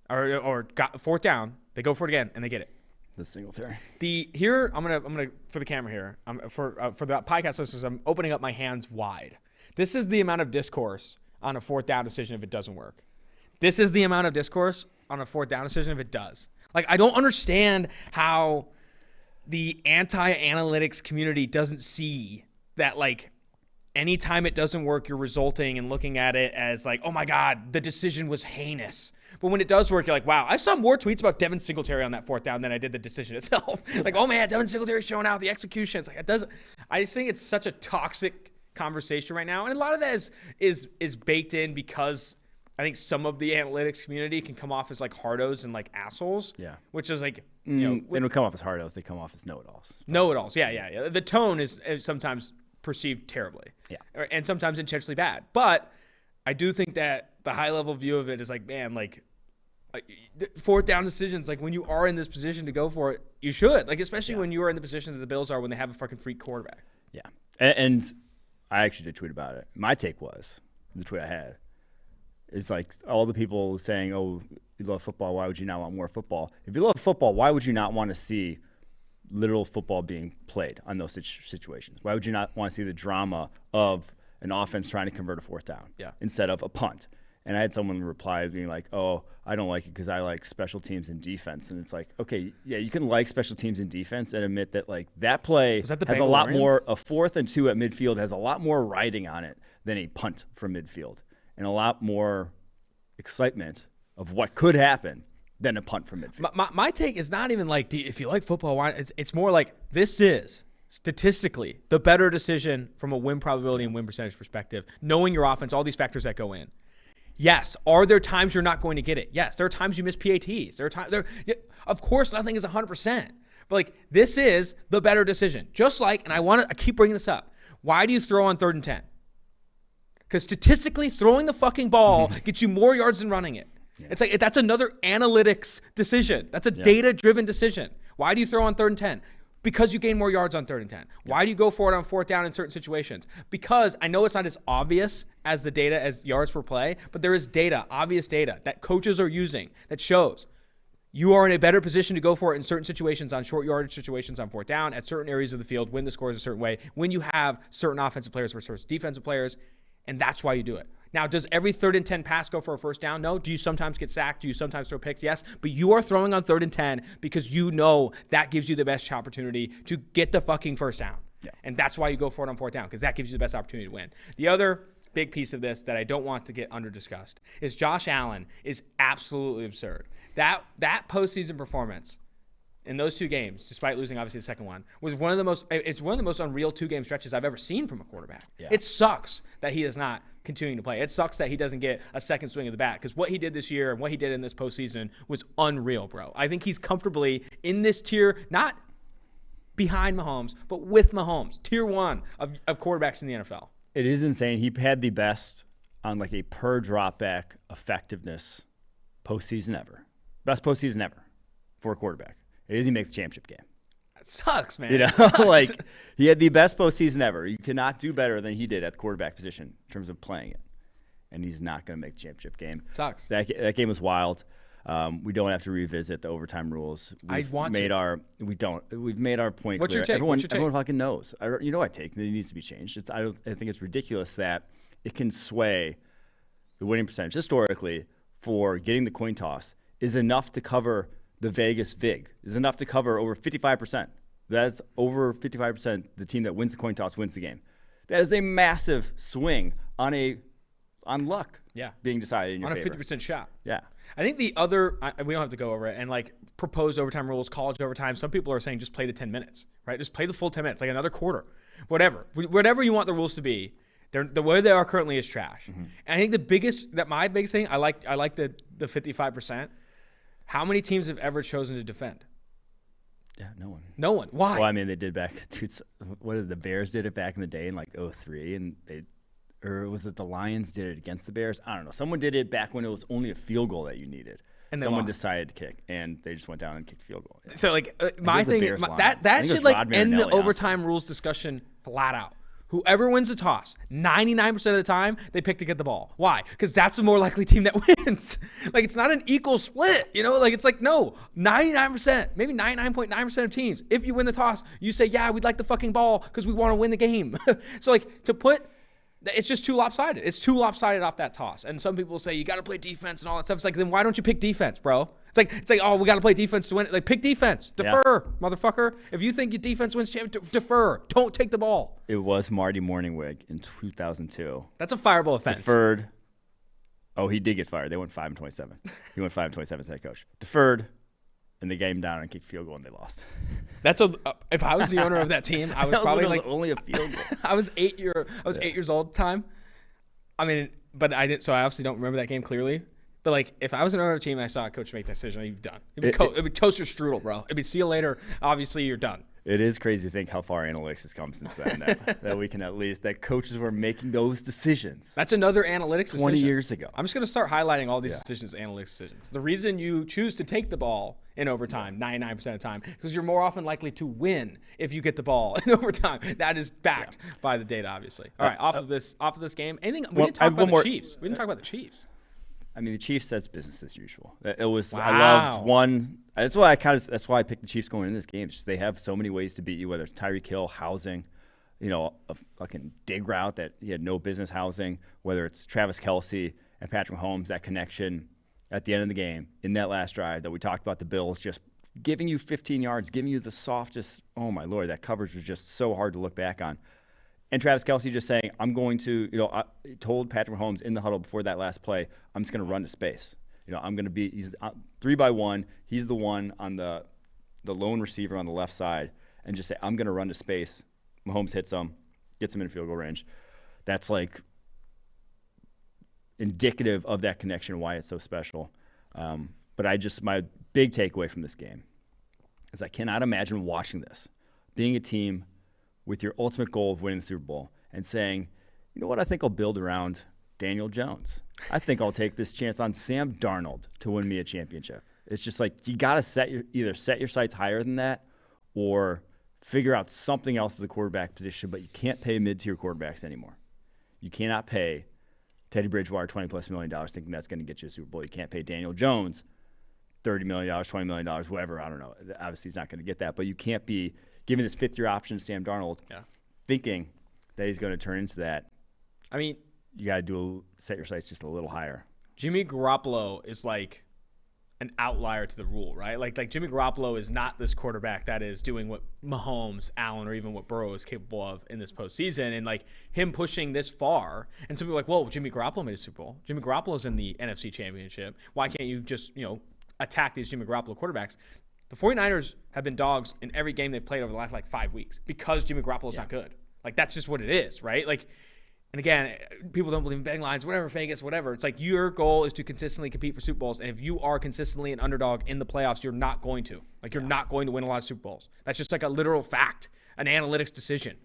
or got 4th down, they go for it again and they get it. The Singletary. Here I'm gonna for the camera here. For the podcast listeners, I'm opening up my hands wide. This is the amount of discourse on a 4th down decision if it doesn't work. This is the amount of discourse on a 4th down decision if it does. Like, I don't understand how the anti-analytics community doesn't see that, like, anytime it doesn't work, you're resulting and looking at it as like, oh my God, the decision was heinous. But when it does work, you're like, wow, I saw more tweets about Devin Singletary on that 4th down than I did the decision itself. Like, oh man, Devin Singletary showing out the execution. It's like, it doesn't. I just think it's such a toxic conversation right now, and a lot of that is baked in because I think some of the analytics community can come off as like hardos and like assholes. Yeah, which is like, they don't come off as hardos; they come off as know-it-alls. Know-it-alls, yeah. The tone is sometimes perceived terribly, and sometimes intentionally bad. But I do think that the high-level view of it is like, man, like 4th down decisions, like when you are in this position to go for it, you should, like, especially when you are in the position that the Bills are when they have a fucking freak quarterback. Yeah, and I actually did tweet about it. My take was, the tweet I had, is like all the people saying, oh, you love football, why would you not want more football? If you love football, why would you not want to see literal football being played on those situations? Why would you not want to see the drama of an offense trying to convert a 4th down instead of a punt? And I had someone reply being like, oh, I don't like it because I like special teams and defense. And it's like, okay, yeah, you can like special teams and defense and admit that, like, that play has a lot more, a 4th and 2 at midfield has a lot more riding on it than a punt from midfield, and a lot more excitement of what could happen than a punt from midfield. My take is not even like, if you like football, why? It's more like, this is statistically the better decision from a win probability and win percentage perspective, knowing your offense, all these factors that go in. Yes. Are there times you're not going to get it? Yes. There are times you miss PATs. Of course, nothing is 100%. But, like, this is the better decision. Just like, and I keep bringing this up. Why do you throw on 3rd and 10? Because statistically, throwing the fucking ball gets you more yards than running it. Yeah. It's like, that's another analytics decision. That's a data-driven decision. Why do you throw on 3rd and 10? Because you gain more yards on 3rd and 10. Why do you go for it on 4th down in certain situations? Because I know it's not as obvious as the data as yards per play, but there is data, obvious data that coaches are using that shows you are in a better position to go for it in certain situations, on short yardage situations on 4th down, at certain areas of the field, when the score is a certain way, when you have certain offensive players versus defensive players, and that's why you do it. Now, does every 3rd and 10 pass go for a 1st down? No. Do you sometimes get sacked? Do you sometimes throw picks? Yes. But you are throwing on 3rd and 10 because you know that gives you the best opportunity to get the fucking 1st down. Yeah. And that's why you go for it on 4th down, because that gives you the best opportunity to win. The other big piece of this that I don't want to get under-discussed is Josh Allen is absolutely absurd. That postseason performance in those 2 games, despite losing obviously the second one, was one of the most unreal 2-game stretches I've ever seen from a quarterback. Yeah. It sucks that he is not continuing to play. It sucks that he doesn't get a second swing of the bat, because what he did this year and what he did in this postseason was unreal, bro. I think he's comfortably in this tier, not behind Mahomes, but with Mahomes, tier 1 of quarterbacks in the NFL. It is insane. He had the best on like a per drop back effectiveness postseason ever. Best postseason ever for a quarterback. It is he make the championship game. That sucks, man. You know, like, he had the best postseason ever. You cannot do better than he did at the quarterback position in terms of playing it. And he's not going to make the championship game. Sucks. That game was wild. We don't have to revisit the overtime rules. We've made our point What's clear. Your take? Everyone fucking knows. You know, I take that it needs to be changed. I think it's ridiculous that it can sway the winning percentage historically for getting the coin toss is enough to cover the Vegas VIG, is enough to cover over 55%. That's over 55%. The team that wins the coin toss wins the game. That is a massive swing on luck being decided in your favor. On a 50% shot. Yeah. I think the other, we don't have to go over it, and like proposed overtime rules, college overtime, some people are saying just play the 10 minutes, right? Just play the full 10 minutes, like another quarter. Whatever you want the rules to be, the way they are currently is trash. Mm-hmm. And I think my biggest thing, I like the 55%. How many teams have ever chosen to defend? Yeah, no one. No one. Why? Well, I mean, they did the Bears did it back in the day in like 2003, and or was it the Lions did it against the Bears? I don't know. Someone did it back when it was only a field goal that you needed. And someone decided to kick, and they just went down and kicked the field goal. Yeah. So, my thing, that should, end the overtime rules discussion flat out. Whoever wins the toss, 99% of the time, they pick to get the ball. Why? Because that's the more likely team that wins. It's not an equal split, no, 99%, maybe 99.9% of teams, if you win the toss, you say, yeah, we'd like the fucking ball because we want to win the game. So, it's just too lopsided. It's too lopsided off that toss. And some people say, you got to play defense and all that stuff. It's then why don't you pick defense, bro? It's like, oh, we got to play defense to win. Pick defense. Defer, motherfucker. If you think your defense wins, defer. Don't take the ball. It was Marty Morningwig in 2002. That's a fireable offense. Deferred. Oh, he did get fired. They went 5-27. He went 5-27 as head coach. Deferred, and they got him down and kicked field goal, and they lost. If I was the owner of that team, I was probably only a field goal. I was 8 years old at the time. I mean, but I didn't. So I obviously don't remember that game clearly. But if I was an owner of a team and I saw a coach make that decision, I'd be done. It'd be toaster strudel, bro. It'd be see you later. Obviously, you're done. It is crazy to think how far analytics has come since then. that we can that coaches were making those decisions. That's another analytics 20 decision. years ago. I'm just going to start highlighting all these decisions as analytics decisions. The reason you choose to take the ball in overtime 99% of the time because you're more often likely to win if you get the ball in overtime. That is backed by the data, obviously. All right, off of this game. Anything? We didn't talk about the Chiefs. We didn't talk about the Chiefs. I mean, the Chiefs says business as usual. It was. Wow. I loved one. That's why I picked the Chiefs going into this game. It's just they have so many ways to beat you. Whether it's Tyreek Hill housing, a fucking dig route that he had no business housing. Whether it's Travis Kelce and Patrick Mahomes, that connection at the end of the game in that last drive that we talked about. The Bills just giving you 15 yards, giving you the softest. Oh my Lord, that coverage was just so hard to look back on. And Travis Kelce just saying, I'm going to, I told Patrick Mahomes in the huddle before that last play, I'm just going to run to space. I'm going to be, he's 3-by-1. He's the one on the lone receiver on the left side and just say, I'm going to run to space. Mahomes hits him, gets him in field goal range. That's indicative of that connection, why it's so special. But my big takeaway from this game is I cannot imagine watching this, being a team with your ultimate goal of winning the Super Bowl and saying, you know what, I think I'll build around Daniel Jones. I think I'll take this chance on Sam Darnold to win me a championship. It's just you got to either set your sights higher than that or figure out something else at the quarterback position, but you can't pay mid-tier quarterbacks anymore. You cannot pay Teddy Bridgewater $20+ million thinking that's going to get you a Super Bowl. You can't pay Daniel Jones $30 million, $20 million, whatever. I don't know. Obviously, he's not going to get that, but you can't be giving this fifth-year option to Sam Darnold, thinking that he's going to turn into that. I mean, you got to set your sights just a little higher. Jimmy Garoppolo is an outlier to the rule, right? Like Jimmy Garoppolo is not this quarterback that is doing what Mahomes, Allen, or even what Burrow is capable of in this postseason. And him pushing this far, and some people are like, whoa, Jimmy Garoppolo made a Super Bowl. Jimmy Garoppolo's in the NFC Championship. Why can't you just, attack these Jimmy Garoppolo quarterbacks? The 49ers have been dogs in every game they've played over the last 5 weeks because Jimmy Garoppolo's not good. That's just what it is, right? And again, people don't believe in betting lines, whatever, Vegas, whatever. It's your goal is to consistently compete for Super Bowls. And if you are consistently an underdog in the playoffs, you're not going to. You're not going to win a lot of Super Bowls. That's just a literal fact, an analytics decision.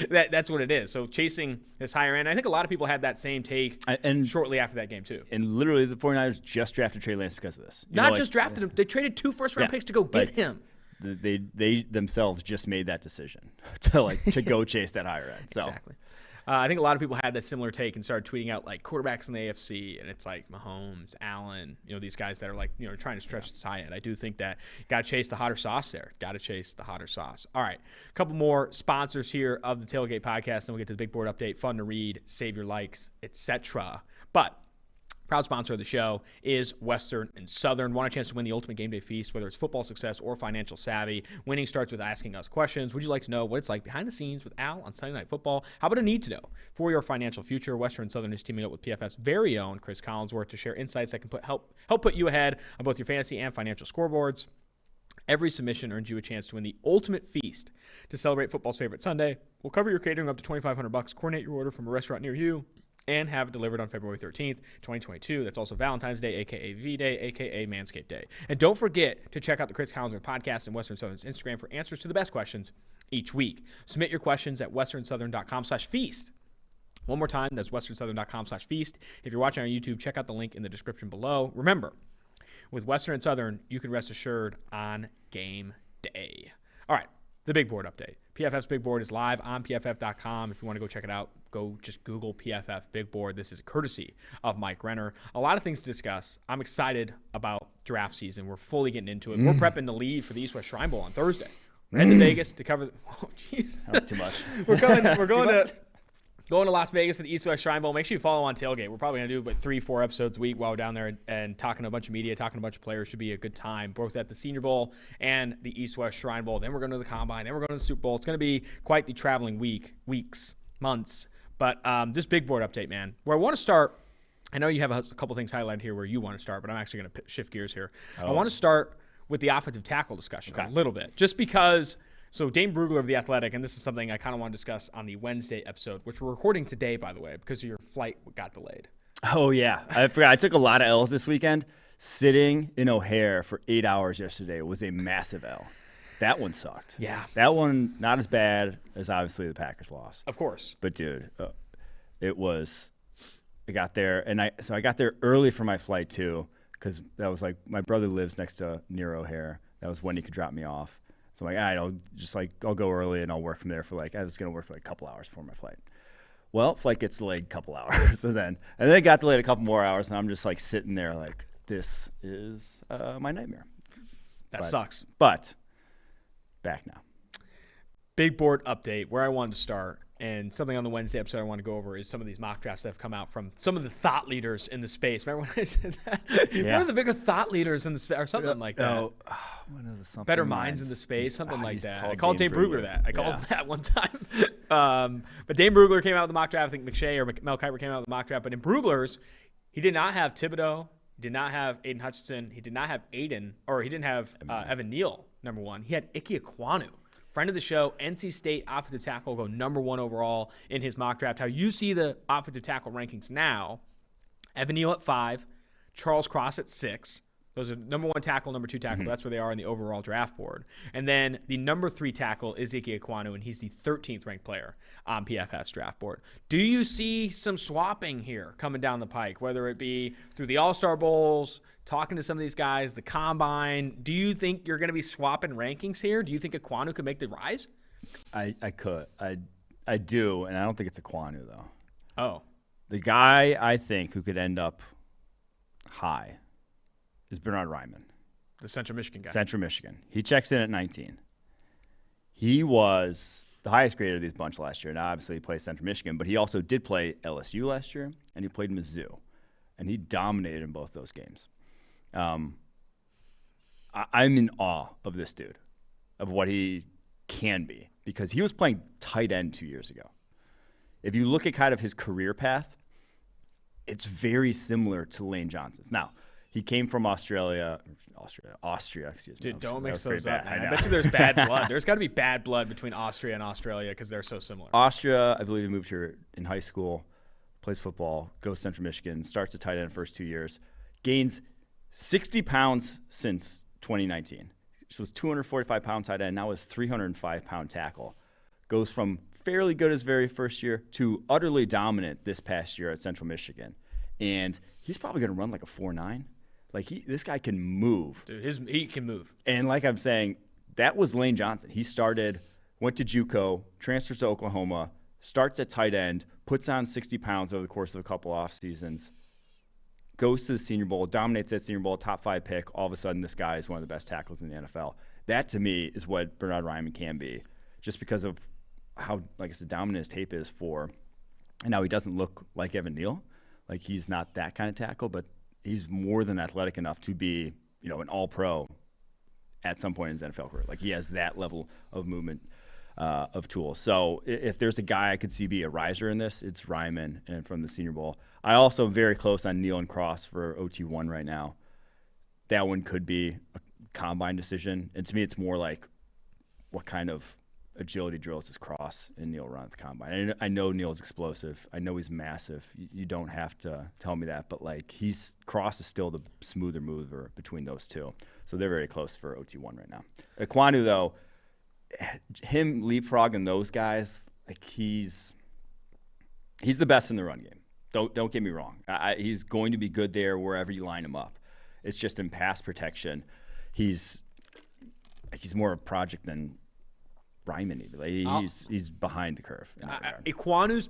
That's what it is. So chasing this higher end, I think a lot of people had that same take shortly after that game too. And literally the 49ers just drafted Trey Lance because of this. Not just drafted him. They traded 2 first-round picks to go get him. They themselves just made that decision to go chase that higher end. So. Exactly. I think a lot of people had that similar take and started tweeting out quarterbacks in the AFC, and it's Mahomes, Allen, these guys that are trying to stretch this high end. I do think that got to chase the hotter sauce there. Got to chase the hotter sauce. All right, a couple more sponsors here of the Tailgate podcast, then we'll get to the big board update. Fun to read, save your likes, etc. But proud sponsor of the show is Western and Southern. Want a chance to win the ultimate game day feast, whether it's football success or financial savvy? Winning starts with asking us questions. Would you like to know what it's like behind the scenes with Al on Sunday Night Football? How about a need to know for your financial future? Western and Southern is teaming up with PFF's very own Chris Collinsworth to share insights that can help put you ahead on both your fantasy and financial scoreboards. Every submission earns you a chance to win the ultimate feast to celebrate football's favorite Sunday. We'll cover your catering up to $2,500. Coordinate your order from a restaurant near you and have it delivered on February 13th, 2022. That's also Valentine's Day, a.k.a. V-Day, a.k.a. Manscaped Day. And don't forget to check out the Chris Collinsworth podcast and Western Southern's Instagram for answers to the best questions each week. Submit your questions at westernsouthern.com/feast. One more time, that's westernsouthern.com/feast. If you're watching on YouTube, check out the link in the description below. Remember, with Western and Southern, you can rest assured on game day. All right, the big board update. PFF's big board is live on PFF.com. If you want to go check it out, go just Google PFF big board. This is a courtesy of Mike Renner. A lot of things to discuss. I'm excited about draft season. We're fully getting into it. We're prepping to leave for the East-West Shrine Bowl on Thursday. We're heading to Vegas to cover. Oh, jeez. That was too much. We're going to Las Vegas for the East-West Shrine Bowl. Make sure you follow on Tailgate. We're probably going to do about 3-4 episodes a week while we're down there and talking to a bunch of media, talking to a bunch of players. Should be a good time, both at the Senior Bowl and the East-West Shrine Bowl. Then we're going to the Combine. Then we're going to the Super Bowl. It's going to be quite the traveling weeks, months. But this big board update, man, where I want to start, I know you have a couple things highlighted here where you want to start, but I'm actually going to shift gears here. Oh. I want to start with the offensive tackle discussion a little bit, just because – so Dane Brugler of The Athletic, and this is something I kind of want to discuss on the Wednesday episode, which we're recording today, by the way, because your flight got delayed. Oh, yeah. I forgot. I took a lot of L's this weekend. Sitting in O'Hare for 8 hours yesterday was a massive L. That one sucked. Yeah. That one, not as bad as obviously the Packers loss. Of course. But, dude, it was – I got there, and I got there early for my flight, too, because that was like – my brother lives near O'Hare. That was when he could drop me off. So I'm like, all right, I'll go early and I'll work from there for I was going to work for a couple hours before my flight. Well, flight gets delayed a couple hours. and then it got delayed a couple more hours, and I'm just sitting there this is my nightmare. That sucks. But back now. Big board update where I wanted to start. And something on the Wednesday episode I want to go over is some of these mock drafts that have come out from some of the thought leaders in the space. Remember when I said that? Yeah. One of the bigger thought leaders in the space, or something like that. What is it? Something Better minds in the space, something like that. I called Dane Brugler that. I called him that one time. But Dane Brugler came out with the mock draft. I think McShay or Mel Kiper came out with the mock draft. But in Brugler's, he did not have Thibodeau. He did not have Aiden Hutchinson. He did not have he didn't have Evan Neal, number one. He had Ike Ekwonu. Friend of the show, NC State offensive tackle, go number one overall in his mock draft. How you see the offensive tackle rankings now, Evan Neal at 5, Charles Cross at 6. Those are number 1 tackle, number 2 tackle. That's where they are in the overall draft board. And then the number 3 tackle is Ike Ekwonu, and he's the 13th ranked player on PFF's draft board. Do you see some swapping here coming down the pike, whether it be through the All-Star Bowls, talking to some of these guys, the Combine? Do you think you're going to be swapping rankings here? Do you think Ekwonu could make the rise? I could. I do, and I don't think it's Ekwonu, though. Oh. The guy I think who could end up high is Bernard Ryman. The Central Michigan guy. Central Michigan. He checks in at 19. He was the highest grade of these bunch last year. Now, obviously, he plays Central Michigan, but he also did play LSU last year, and he played Mizzou. And he dominated in both those games. I'm in awe of this dude, of what he can be, because he was playing tight end 2 years ago. If you look at kind of his career path, it's very similar to Lane Johnson's. Now, he came from Austria, excuse me. Dude, don't mix those up, man. I bet you there's bad blood. There's got to be bad blood between Austria and Australia because they're so similar. Austria, I believe he moved here in high school, plays football, goes to Central Michigan, starts at tight end first 2 years, gains 60 pounds since 2019. She was 245-pound tight end, now is 305-pound tackle. Goes from fairly good his very first year to utterly dominant this past year at Central Michigan. And he's probably going to run like a 4.9. This guy can move. Dude, he can move. And like I'm saying, that was Lane Johnson. He went to JUCO, transfers to Oklahoma, starts at tight end, puts on 60 pounds over the course of a couple off seasons, goes to the Senior Bowl, dominates that Senior Bowl, top 5 pick. All of a sudden, this guy is one of the best tackles in the NFL. That, to me, is what Bernard Ryman can be, just because of how, like I said, dominant his tape is for. And now he doesn't look like Evan Neal. Like, he's not that kind of tackle, but he's more than athletic enough to be, an all-pro at some point in his NFL career. Like, he has that level of movement of tools. So if there's a guy I could see be a riser in this, it's Ryman and from the Senior Bowl. I also am very close on Neal and Cross for OT1 right now. That one could be a combine decision. And to me, it's more like what kind of agility drills does Cross and Neal run at the combine. I know Neal's explosive. I know he's massive. You don't have to tell me that, but Cross is still the smoother mover between those two. So they're very close for OT1 right now. Ekwonu, though, him leapfrogging those guys, He's the best in the run game. Don't get me wrong. He's going to be good there wherever you line him up. It's just in pass protection, he's more a project than Ryman. He's behind the curve. Ikwanu's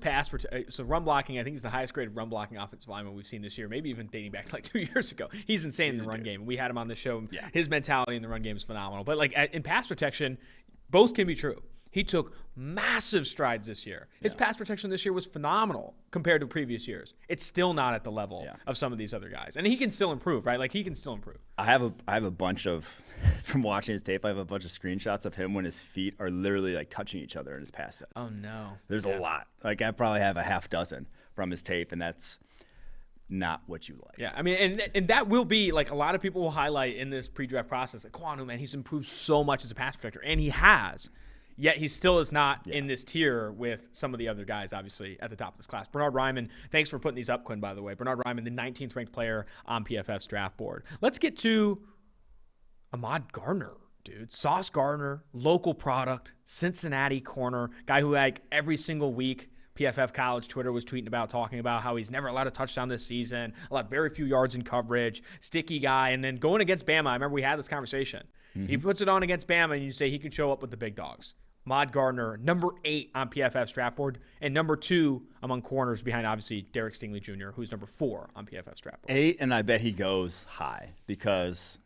so run blocking, I think he's the highest graded run blocking offensive lineman we've seen this year, maybe even dating back to like 2 years ago. He's insane in the run game. We had him on the show. Yeah. His mentality in the run game is phenomenal. But like in pass protection, both can be true. He took massive strides this year. His pass protection this year was phenomenal compared to previous years. It's still not at the level of some of these other guys. And he can still improve, right? Like, he can still improve. I have a bunch of, from watching his tape, I have a bunch of screenshots of him when his feet are literally, like, touching each other in his pass sets. Oh, no. There's a lot. Like, I probably have a half dozen from his tape, and that's not what you like. Yeah, I mean, and that will be, like, a lot of people will highlight in this pre-draft process, like, Kwanu, man, he's improved so much as a pass protector, and he has. Yet he still is not in this tier with some of the other guys, obviously, at the top of this class. Bernhard Raimann, thanks for putting these up, Quinn, by the way. Bernhard Raimann, the 19th ranked player on PFF's draft board. Let's get to Ahmad Gardner, dude. Sauce Gardner, local product, Cincinnati corner, guy who, like, every single week, PFF College Twitter was tweeting about, talking about how he's never allowed a touchdown this season, allowed very few yards in coverage, sticky guy. And then going against Bama, I remember we had this conversation. Mm-hmm. He puts it on against Bama, and you say he can show up with the big dogs. Ahmad Gardner, number 8 on PFF's draft board, and number 2 among corners behind, obviously, Derek Stingley Jr., who's number 4 on PFF's draft board. 8, and I bet he goes high because,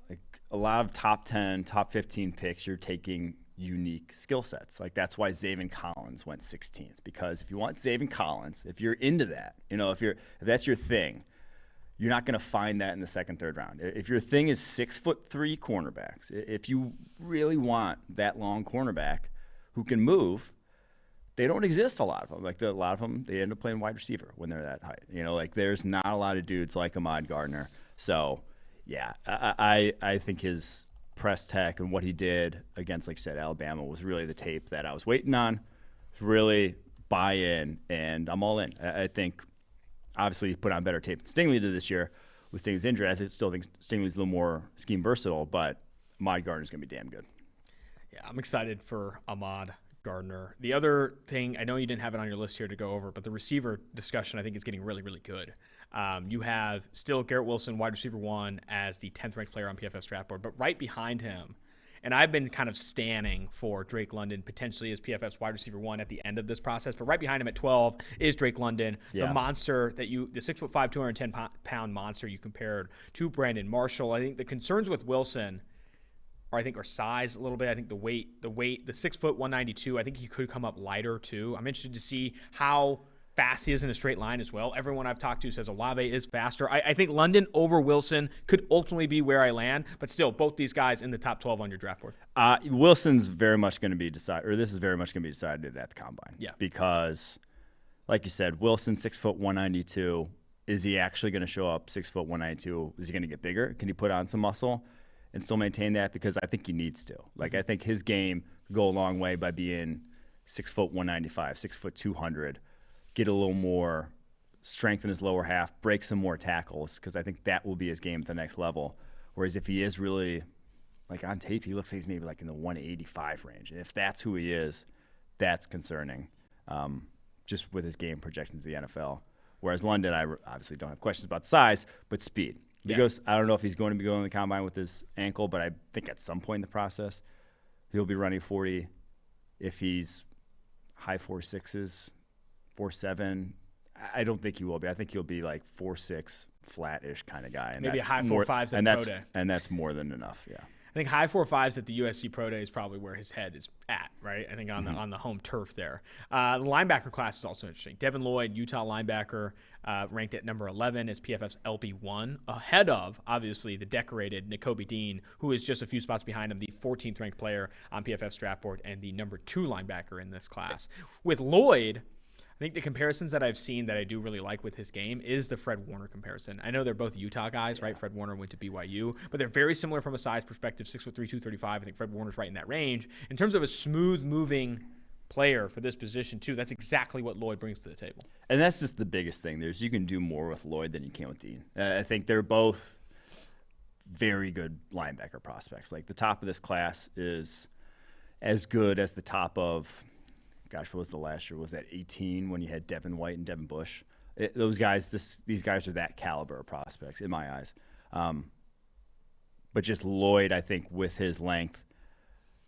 like, a lot of top 10, top 15 picks, you're taking unique skill sets. Like, that's why Zaven Collins went 16th, because if you want Zaven Collins, if you're into that, if that's your thing, you're not going to find that in the second, third round. If your thing is 6'3" cornerbacks, if you really want that long cornerback who can move, they don't exist, a lot of them. Like, a lot of them, they end up playing wide receiver when they're that height. Like, there's not a lot of dudes like Ahmad Gardner. So, yeah, I think his press tech and what he did against, like I said, Alabama was really the tape that I was waiting on. Really buy in, and I'm all in. I think, obviously, he put on better tape than Stingley did this year with Stingley's injury. I still think Stingley's a little more scheme versatile, but Ahmad Gardner's going to be damn good. Yeah, I'm excited for Ahmad Gardner. The other thing, I know you didn't have it on your list here to go over, but the receiver discussion, I think, is getting really, really good. You have still Garrett Wilson, wide receiver 1, as the 10th ranked player on PFF's draft board, but right behind him, and I've been kind of standing for Drake London potentially as PFF's wide receiver 1 at the end of this process. But right behind him at 12 is Drake London, the monster the 6'5", 210-pound monster you compared to Brandon Marshall. I think the concerns with Wilson are size a little bit. I think the weight, the 6 foot 192. I think he could come up lighter too. I'm interested to see how fast he is in a straight line as well. Everyone I've talked to says Olave is faster. I think London over Wilson could ultimately be where I land, but still, both these guys in the top 12 on your draft board. Wilson's very much going to be decided, or this is very much going to be decided at the combine. Yeah. Because, like you said, Wilson 6 foot 192. Is he actually going to show up 6 foot 192? Is he going to get bigger? Can he put on some muscle and still maintain that? Because I think he needs to. Like, I think his game could go a long way by being 6 foot 195, 6 foot 200. Get a little more strength in his lower half, break some more tackles, because I think that will be his game at the next level. Whereas if he is really, like, on tape, he looks like he's maybe like in the 185 range. And if that's who he is, that's concerning, just with his game projection to the NFL. Whereas London, I obviously don't have questions about size, but speed. Because I don't know if he's going to be going to the combine with his ankle, but I think at some point in the process, he'll be running 40. If he's high 4.6s, 4.7, I don't think he will be. I think he'll be like 4.6, flat-ish kind of guy. And maybe a high 4.5s at Pro Day. And that's more than enough, yeah. I think high 4.5s at the USC Pro Day is probably where his head is at, right? I think on the home turf there. The linebacker class is also interesting. Devin Lloyd, Utah linebacker, ranked at number 11 as PFF's LB1, ahead of, obviously, the decorated Nakobe Dean, who is just a few spots behind him, the 14th ranked player on PFF's draft board and the number 2 linebacker in this class. With Lloyd, I think the comparisons that I've seen that I do really like with his game is the Fred Warner comparison. I know they're both Utah guys, right? Fred Warner went to BYU, but they're very similar from a size perspective, 6'3", 235. I think Fred Warner's right in that range. In terms of a smooth-moving player for this position, too, that's exactly what Lloyd brings to the table. And that's just the biggest thing. You can do more with Lloyd than you can with Dean. I think they're both very good linebacker prospects. Like, the top of this class is as good as the top of gosh, what was the last year? Was that 18 when you had Devin White and Devin Bush? Those guys, these guys are that caliber of prospects in my eyes. But just Lloyd, I think, with his length,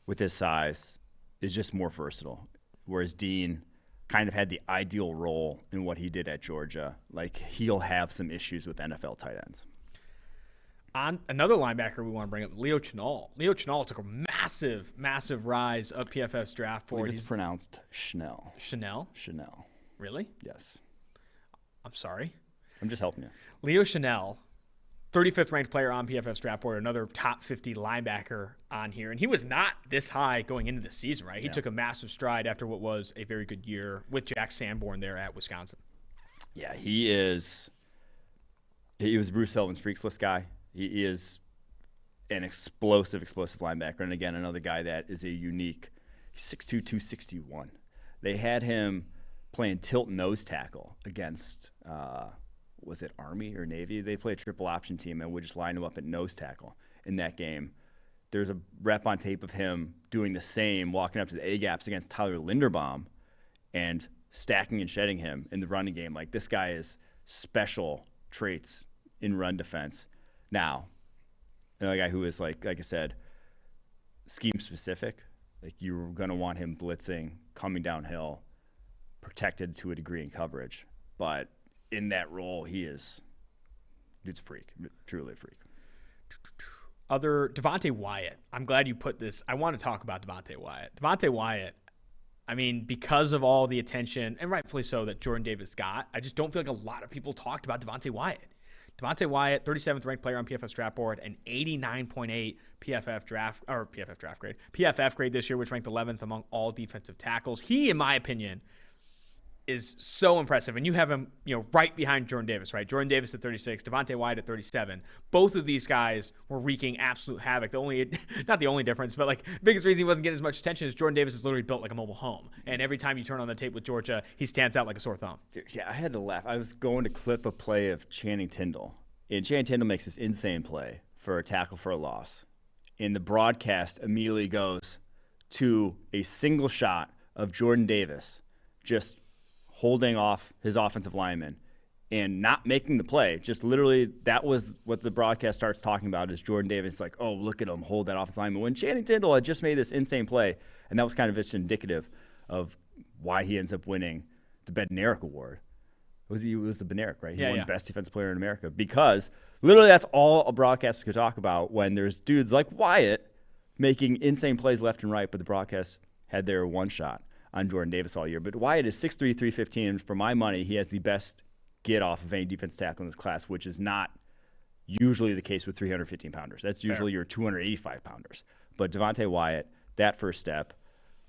with his size, is just more versatile. Whereas Dean kind of had the ideal role in what he did at Georgia. Like, he'll have some issues with NFL tight ends. On another linebacker we want to bring up, Leo Chenal. Leo Chenal took a massive, massive rise up PFF's draft board. It's pronounced Schnell. Chanel? Chanel. Really? Yes. I'm sorry. I'm just helping you. Leo Chenal, 35th ranked player on PFF's draft board, another top 50 linebacker on here. And he was not this high going into the season, right? He took a massive stride after what was a very good year with Jack Sanborn there at Wisconsin. Yeah, he was Bruce Sullivan's freaks list guy. He is an explosive linebacker. And again, another guy that is a unique, he's 6'2", 261. They had him playing tilt nose tackle against, was it Army or Navy? They played a triple option team and would just line him up at nose tackle in that game. There's a rep on tape of him doing the same, walking up to the A-gaps against Tyler Linderbaum and stacking and shedding him in the running game. Like, this guy is special traits in run defense. Now, another guy who is, like I said, scheme specific. Like, you're going to want him blitzing, coming downhill, protected to a degree in coverage. But in that role, dude's a freak, truly a freak. Devontae Wyatt. I'm glad you put this. I want to talk about Devontae Wyatt. Devontae Wyatt, I mean, because of all the attention, and rightfully so, that Jordan Davis got, I just don't feel like a lot of people talked about Devontae Wyatt. Devontae Wyatt, 37th ranked player on PFF's draft board, an 89.8 PFF grade this year, which ranked 11th among all defensive tackles. He, in my opinion, is so impressive. And you have him, right behind Jordan Davis, right? Jordan Davis at 36, Devontae Wyatt at 37. Both of these guys were wreaking absolute havoc. Not the only difference, but biggest reason he wasn't getting as much attention is Jordan Davis is literally built like a mobile home. And every time you turn on the tape with Georgia, he stands out like a sore thumb. Dude, yeah, I had to laugh. I was going to clip a play of Channing Tindall. And Channing Tindall makes this insane play for a tackle for a loss. And the broadcast immediately goes to a single shot of Jordan Davis just holding off his offensive lineman and not making the play. Just literally, that was what the broadcast starts talking about, is Jordan Davis like, oh, look at him hold that offensive lineman. When Channing Tindall had just made this insane play, and that was kind of just indicative of why he ends up winning the Bednarik Award. It was the Bednarik, right? He won Best Defensive Player in America, because literally that's all a broadcaster could talk about when there's dudes like Wyatt making insane plays left and right, but the broadcast had their one shot on Jordan Davis all year. But Wyatt is 6'3", 315, and for my money, he has the best get off of any defense tackle in this class, which is not usually the case with 315-pounders. That's usually your 285-pounders. But Devontae Wyatt, that first step,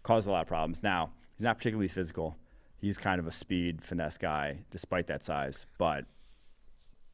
caused a lot of problems. Now, he's not particularly physical. He's kind of a speed, finesse guy, despite that size. But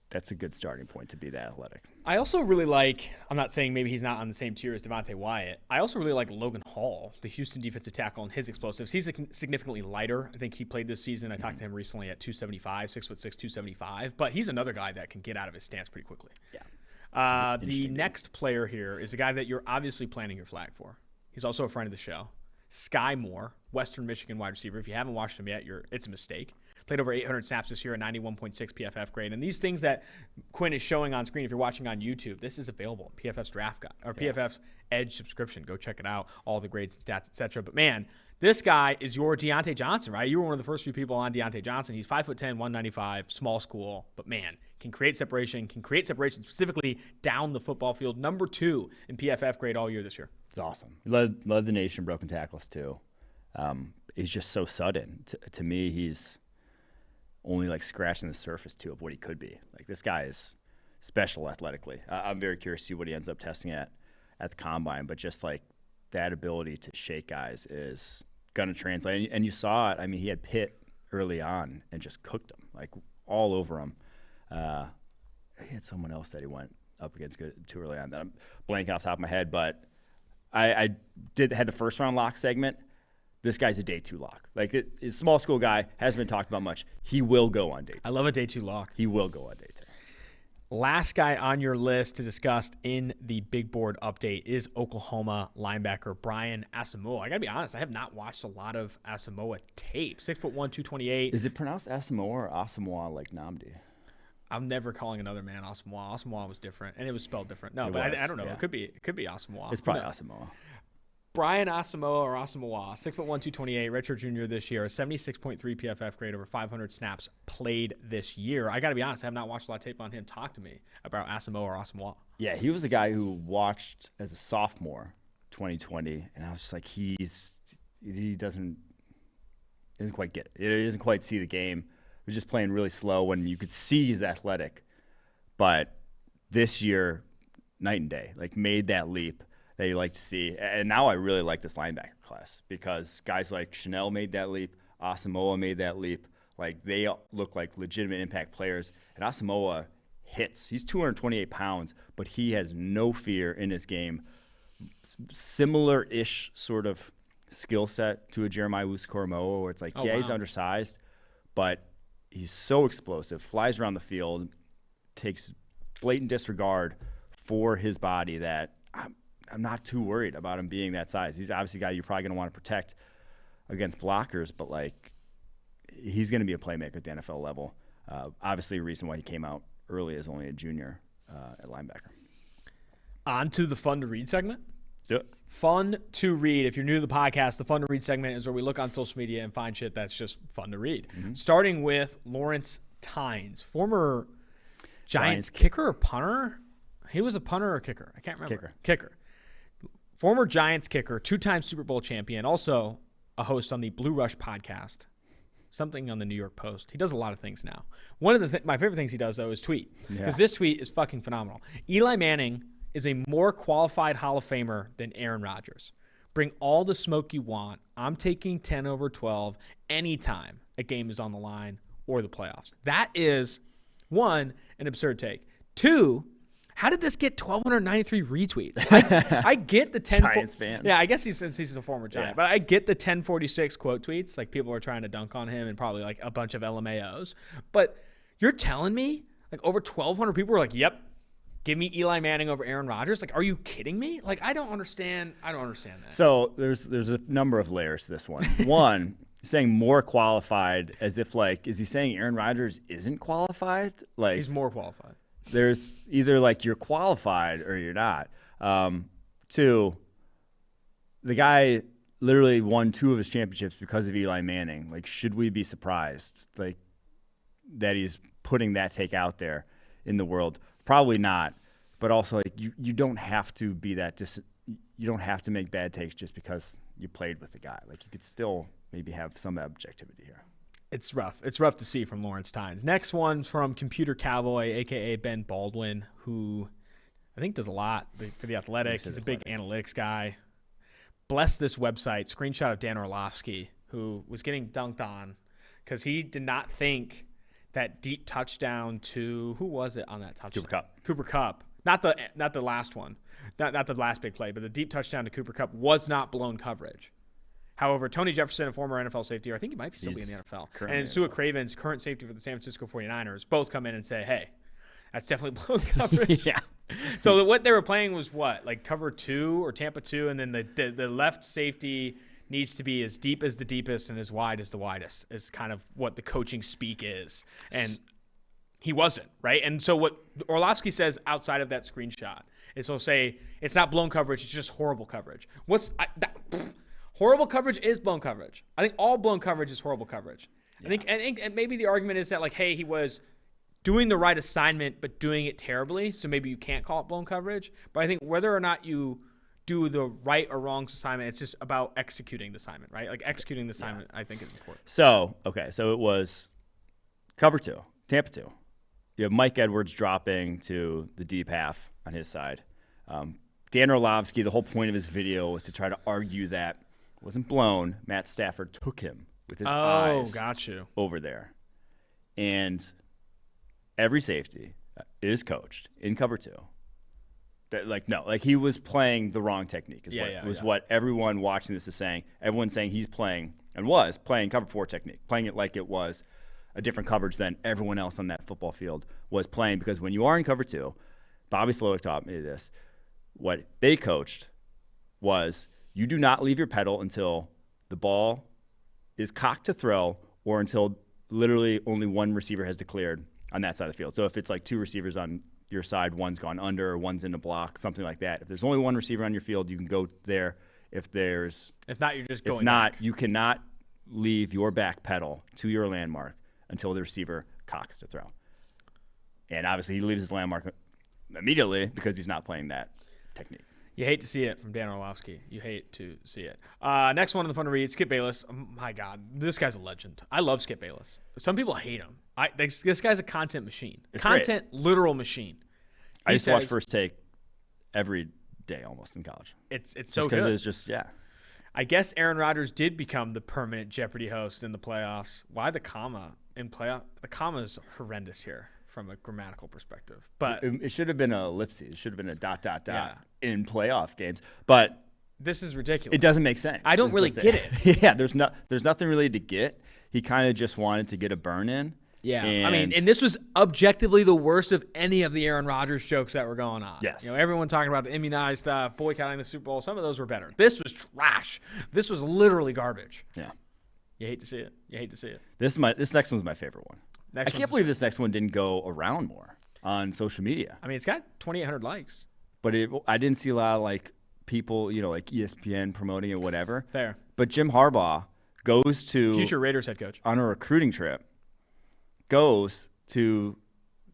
that's a good starting point to be that athletic. I also really I'm not saying maybe he's not on the same tier as Devontae Wyatt. I also really like Logan Hall, the Houston defensive tackle, and his explosives. He's significantly lighter. I think he played this season. I talked to him recently at 275, 6'6", 275. But he's another guy that can get out of his stance pretty quickly. Yeah. The next player here is a guy that you're obviously planting your flag for. He's also a friend of the show. Sky Moore, Western Michigan wide receiver. If you haven't watched him yet, it's a mistake. Played over 800 snaps this year, a 91.6 PFF grade. And these things that Quinn is showing on screen, if you're watching on YouTube, this is available. PFF's draft guide or PFF's Edge subscription. Go check it out. All the grades, stats, etc. But man, this guy is your Deontay Johnson, right? You were one of the first few people on Deontay Johnson. He's 5'10", 195, small school, but man, can create separation specifically down the football field. Number 2 in PFF grade all year this year. It's awesome. Led the nation in broken tackles too. He's just so sudden. To me, he's only scratching the surface too of what he could be. This guy is special athletically. I'm very curious to see what he ends up testing at the combine, but just that ability to shake guys is gonna translate. And you saw it. I mean, he had Pitt early on and just cooked him all over him. He had someone else that he went up against too early on that I'm blanking off the top of my head, but I had the first round lock segment. This guy's a day 2 lock. He's a small school guy, hasn't been talked about much. He will go on day 2. I love a day 2 lock. He will go on day 2. Last guy on your list to discuss in the big board update is Oklahoma linebacker Brian Assamol. I got to be honest, I have not watched a lot of Asamoah tape. 6'1", 228. Is it pronounced Assamol or Assamoah like Namdi? I'm never calling another man Asamoah. Asamoah was different, and it was spelled different. No, but I don't know. Yeah. It could be Asamoah. It's probably Assamoah. Brian Asamoah or Asamoah, 6'1", 228, redshirt junior this year, a 76.3 PFF grade, over 500 snaps played this year. I got to be honest, I have not watched a lot of tape on him. Talk to me about Asamoah or Asamoah. Yeah, he was a guy who watched as a sophomore 2020, and I was just like, he doesn't quite get it. He doesn't quite see the game. He was just playing really slow when you could see he's athletic. But this year, night and day, like made that leap that you like to see. And now I really like this linebacker class because guys like Chanel made that leap, Asamoah made that leap. Like they look like legitimate impact players. And Asamoah hits. He's 228 pounds, but he has no fear in his game. Similar-ish sort of skill set to a Jeremiah Wusu-Koramoah where it's like, he's undersized, but he's so explosive, flies around the field, takes blatant disregard for his body that I'm not too worried about him being that size. He's obviously a guy you're probably going to want to protect against blockers, but like he's going to be a playmaker at the NFL level. Obviously, a reason why he came out early as only a junior at linebacker. On to the fun to read segment. Let's do it. Fun to read. If you're new to the podcast, the fun to read segment is where we look on social media and find shit that's just fun to read. Mm-hmm. Starting with Lawrence Tynes, former Giants kicker or punter. He was a punter or kicker. I can't remember. Kicker. Former Giants kicker, two-time Super Bowl champion, also a host on the Blue Rush podcast, something on the New York Post. He does a lot of things now. One of my favorite things he does, though, is tweet. Because this tweet is fucking phenomenal. Eli Manning is a more qualified Hall of Famer than Aaron Rodgers. Bring all the smoke you want. I'm taking 10 over 12 anytime a game is on the line or the playoffs. That is, one, an absurd take. Two, how did this get 1,293 retweets? I get the 10. Giants fan. Yeah, I guess since he's a former Giant. Yeah. But I get the 1046 quote tweets. Like, people are trying to dunk on him and probably, like, a bunch of LMAOs. But you're telling me, like, over 1,200 people were like, yep, give me Eli Manning over Aaron Rodgers? Like, are you kidding me? Like, I don't understand that. So there's a number of layers to this one. One, saying more qualified as if, like, is he saying Aaron Rodgers isn't qualified? Like, he's more qualified. There's either like you're qualified or you're not. Two, the guy literally won 2 of his championships because of Eli Manning. Like, should we be surprised like that he's putting that take out there in the world? Probably not. But also, like, you don't have to be that you don't have to make bad takes just because you played with the guy. Like, you could still maybe have some objectivity here. It's rough. It's rough to see from Lawrence Tynes. Next one's from Computer Cowboy, a.k.a. Ben Baldwin, who I think does a lot for The Athletic. He's a big analytics guy. Bless this website. Screenshot of Dan Orlovsky, who was getting dunked on because he did not think that deep touchdown to – who was it on that touchdown? Cooper Kupp. Not the last one. Not the last big play, but the deep touchdown to Cooper Kupp was not blown coverage. However, Tony Jefferson, a former NFL safety, or I think he might still be in the NFL, and Sua Cravens, current safety for the San Francisco 49ers, both come in and say, hey, that's definitely blown coverage. Yeah. So what they were playing was what? Like cover 2 or Tampa 2, and then the left safety needs to be as deep as the deepest and as wide as the widest is kind of what the coaching speak is. And he wasn't, right? And so what Orlovsky says outside of that screenshot is he'll say, it's not blown coverage, it's just horrible coverage. Horrible coverage is blown coverage. I think all blown coverage is horrible coverage. Yeah. I think and maybe the argument is that, like, hey, he was doing the right assignment but doing it terribly, so maybe you can't call it blown coverage. But I think whether or not you do the right or wrong assignment, it's just about executing the assignment, right? Like, executing the assignment, I think, is important. So it was cover 2, Tampa 2. You have Mike Edwards dropping to the deep half on his side. Dan Orlovsky, the whole point of his video was to try to argue that wasn't blown. Matt Stafford took him with his eyes over there. And every safety is coached in cover 2. He was playing the wrong technique is what everyone watching this is saying. Everyone's saying he's playing and was playing cover 4 technique, playing it like it was a different coverage than everyone else on that football field was playing. Because when you are in cover 2, Bobby Slowick taught me this. What they coached was you do not leave your pedal until the ball is cocked to throw or until literally only one receiver has declared on that side of the field. So if it's like 2 receivers on your side, one's gone under, or one's in a block, something like that. If there's only one receiver on your field, you can go there. If not, you're just going If not, back. you cannot leave your back pedal to your landmark until the receiver cocks to throw. And obviously, he leaves his landmark immediately because he's not playing that technique. You hate to see it from Dan Orlovsky. You hate to see it. Next one on the fun to read, Skip Bayless. Oh, my God, this guy's a legend. I love Skip Bayless. Some people hate him. This guy's a content machine. It's content, great. Literal machine. I used to watch First Take every day almost in college. It's just so good. Because it's just, yeah. I guess Aaron Rodgers did become the permanent Jeopardy host in the playoffs. Why the comma in playoff? The comma is horrendous here from a grammatical perspective. But it should have been a ellipsis. It should have been a ... in playoff games. But this is ridiculous. It doesn't make sense. I don't really get it. Yeah, there's nothing really to get. He kind of just wanted to get a burn in. Yeah, and this was objectively the worst of any of the Aaron Rodgers jokes that were going on. Yes. Everyone talking about the immunized stuff, boycotting the Super Bowl. Some of those were better. This was trash. This was literally garbage. Yeah. You hate to see it. This next one's my favorite one. I can't believe this next one didn't go around more on social media. I mean, it's got 2,800 likes. But I didn't see a lot of people, like ESPN promoting it, whatever. Fair. But Jim Harbaugh goes to future Raiders head coach on a recruiting trip. Goes to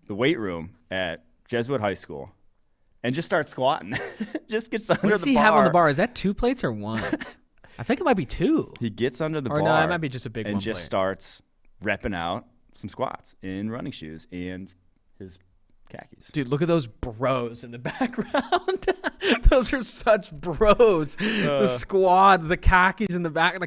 the weight room at Jesuit High School and just starts squatting. Just gets under the bar. What does he have on the bar? Is that 2 plates or 1? I think it might be 2. He gets under the bar. Or no, it might be just a big one and just plate. starts repping out some squats in running shoes and his khakis. Dude, look at those bros in the background. Those are such bros. The squads, the khakis in the back.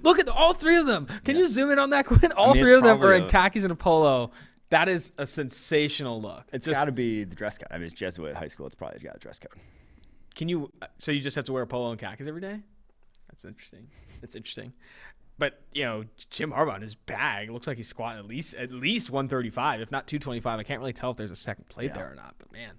Look at all 3 of them. Can you zoom in on that, Quinn? All 3 of them are in khakis and a polo. That is a sensational look. It's got to be the dress code. I mean, it's Jesuit High School. It's probably got a dress code. So you just have to wear a polo and khakis every day? That's interesting. But, Jim Harbaugh in his bag looks like he's squatting at least 135, if not 225. I can't really tell if there's a second plate there or not. But, man,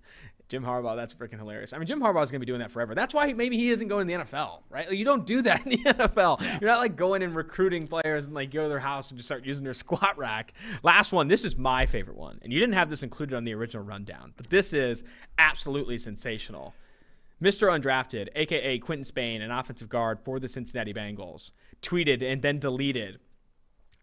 Jim Harbaugh, that's freaking hilarious. I mean, Jim Harbaugh is going to be doing that forever. That's why maybe he isn't going to the NFL, right? You don't do that in the NFL. Yeah. You're not, going and recruiting players and, go to their house and just start using their squat rack. Last one. This is my favorite one. And you didn't have this included on the original rundown. But this is absolutely sensational. Mr. Undrafted, a.k.a. Quentin Spain, an offensive guard for the Cincinnati Bengals, tweeted and then deleted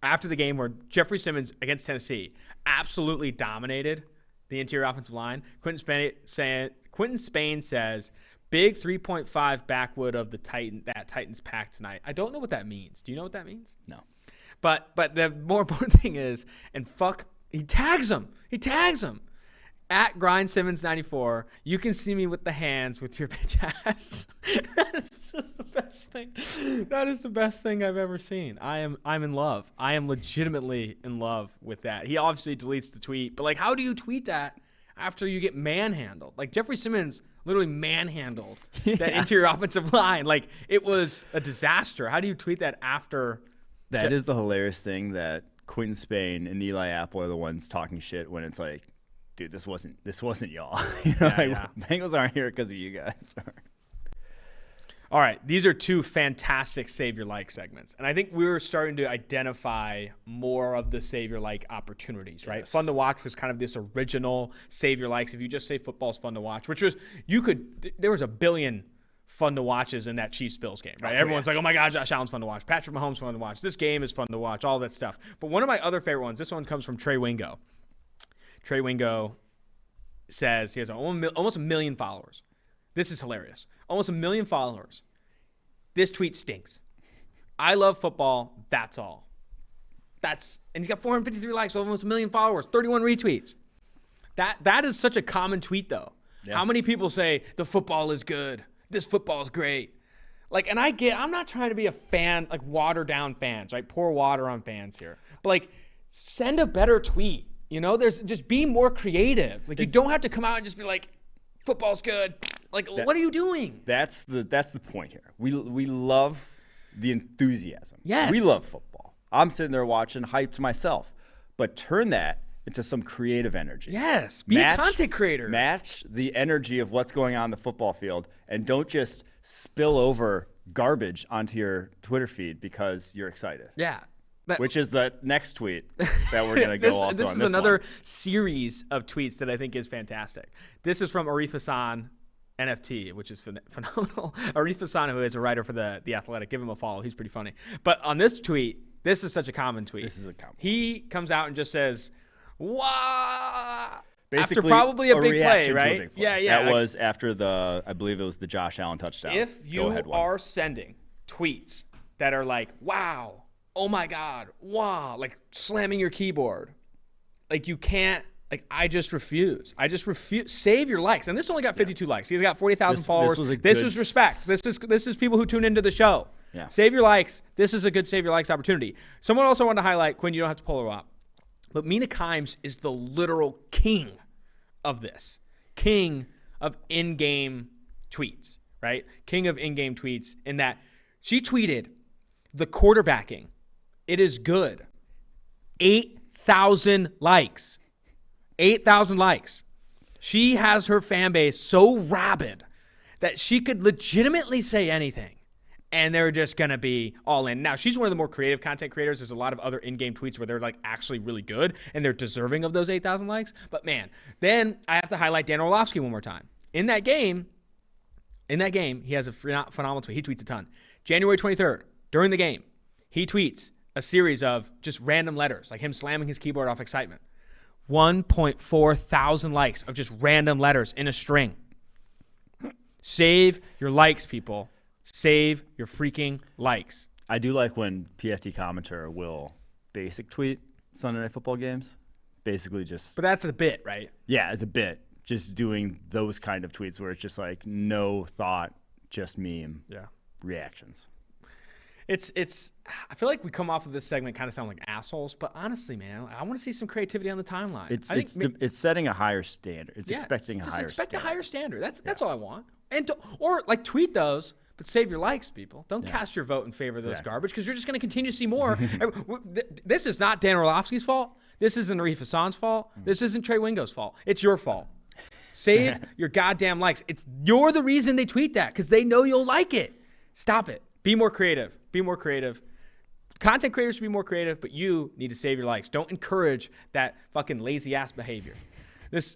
after the game where Jeffrey Simmons against Tennessee absolutely dominated the interior offensive line. Quentin Spain says, big 3.5 backwood of the Titans pack tonight. I don't know what that means. Do you know what that means? No. But the more important thing is, he tags him. At GrindSimmons94, you can see me with the hands with your bitch ass. That is just the best thing. That is the best thing I've ever seen. I'm in love. I am legitimately in love with that. He obviously deletes the tweet, but how do you tweet that after you get manhandled? Jeffrey Simmons literally manhandled that interior offensive line. It was a disaster. How do you tweet that after? That is the hilarious thing that Quentin Spain and Eli Apple are the ones talking shit when it's dude, this wasn't y'all. Bengals aren't here because of you guys. All right, these are 2 fantastic Save Your Like segments. And I think we were starting to identify more of the Save Your Like opportunities, right? Yes. Fun to Watch was kind of this original Save Your Likes. If you just say football's fun to watch, there was a billion fun to watches in that Chiefs-Bills game, right? Everyone's like, oh my God, Josh Allen's fun to watch. Patrick Mahomes fun to watch. This game is fun to watch, all that stuff. But one of my other favorite ones, this one comes from Trey Wingo. Trey Wingo says he has almost 1 million followers. This is hilarious. Almost 1 million followers. This tweet stinks. I love football. That's all. And he's got 453 likes, almost 1 million followers, 31 retweets. That is such a common tweet, though. Yeah. How many people say the football is good? This football is great. And I'm not trying to be a fan, water down fans, right? Pour water on fans here. But send a better tweet. There's just be more creative. You don't have to come out and just be football's good. What are you doing? That's the point here. We love the enthusiasm. Yes. We love football. I'm sitting there watching, hyped myself. but turn that into some creative energy. Yes, be a content creator. Match the energy of what's going on the football field, and don't just spill over garbage onto your Twitter feed because you're excited. Yeah. Which is the next tweet that we're going to go also this on is this another one. series of tweets that I think is fantastic. This is from Arif Hassan NFT, which is phenomenal. Arif Hassan, who is a writer for The Athletic. Give him a follow. He's pretty funny. But on this tweet, this is such a common tweet. This is a common. He comes out and just says, "Wah!" Basically, after probably a big play, reaction to right? a big play. Yeah. That was after I believe it was the Josh Allen touchdown. If you are sending tweets that are like, "Wow, oh my God, wow," like slamming your keyboard, like you can't, like I just refuse. Save your likes. And this only got 52 likes. He's got 40,000 followers. This was respect. This is people who tune into the show. Yeah. Save your likes. This is a good save your likes opportunity. Someone also wanted to highlight, Quinn, you don't have to pull her up, but Mina Kimes is the literal king of this. King of in-game tweets, right? King of in-game tweets in that she tweeted, "The quarterbacking, it is good." 8,000 likes. 8,000 likes. She has her fan base so rabid that she could legitimately say anything, and they're just going to be all in. Now, she's one of the more creative content creators. There's a lot of other in-game tweets where they're like actually really good, and they're deserving of those 8,000 likes. But, man, then I have to highlight Dan Orlovsky one more time. In that game, he has a phenomenal tweet. He tweets a ton. January 23rd, during the game, he tweets a series of just random letters, like him slamming his keyboard off excitement. 1.4 thousand likes of just random letters in a string. Save your likes, people. Save your freaking likes. I do like when PFT commenter will basic tweet Sunday Night Football games. Basically just... But that's a bit, right? Yeah, as a bit. Just doing those kind of tweets where it's just like no thought, just meme reactions. It's. I feel like we come off of this segment kind of sound like assholes, but honestly, man, I want to see some creativity on the timeline. It's setting a higher standard. It's expecting a higher standard. Expect a higher standard. That's all I want. And or like tweet those, but save your likes, people. Don't cast your vote in favor of those garbage because you're just going to continue to see more. This is not Dan Orlovsky's fault. This isn't Arif Hassan's fault. This isn't Trey Wingo's fault. It's your fault. Save your goddamn likes. You're the reason they tweet that because they know you'll like it. Stop it. Be more creative. Be more creative. Content creators should be more creative, but you need to save your likes. Don't encourage that fucking lazy ass behavior. This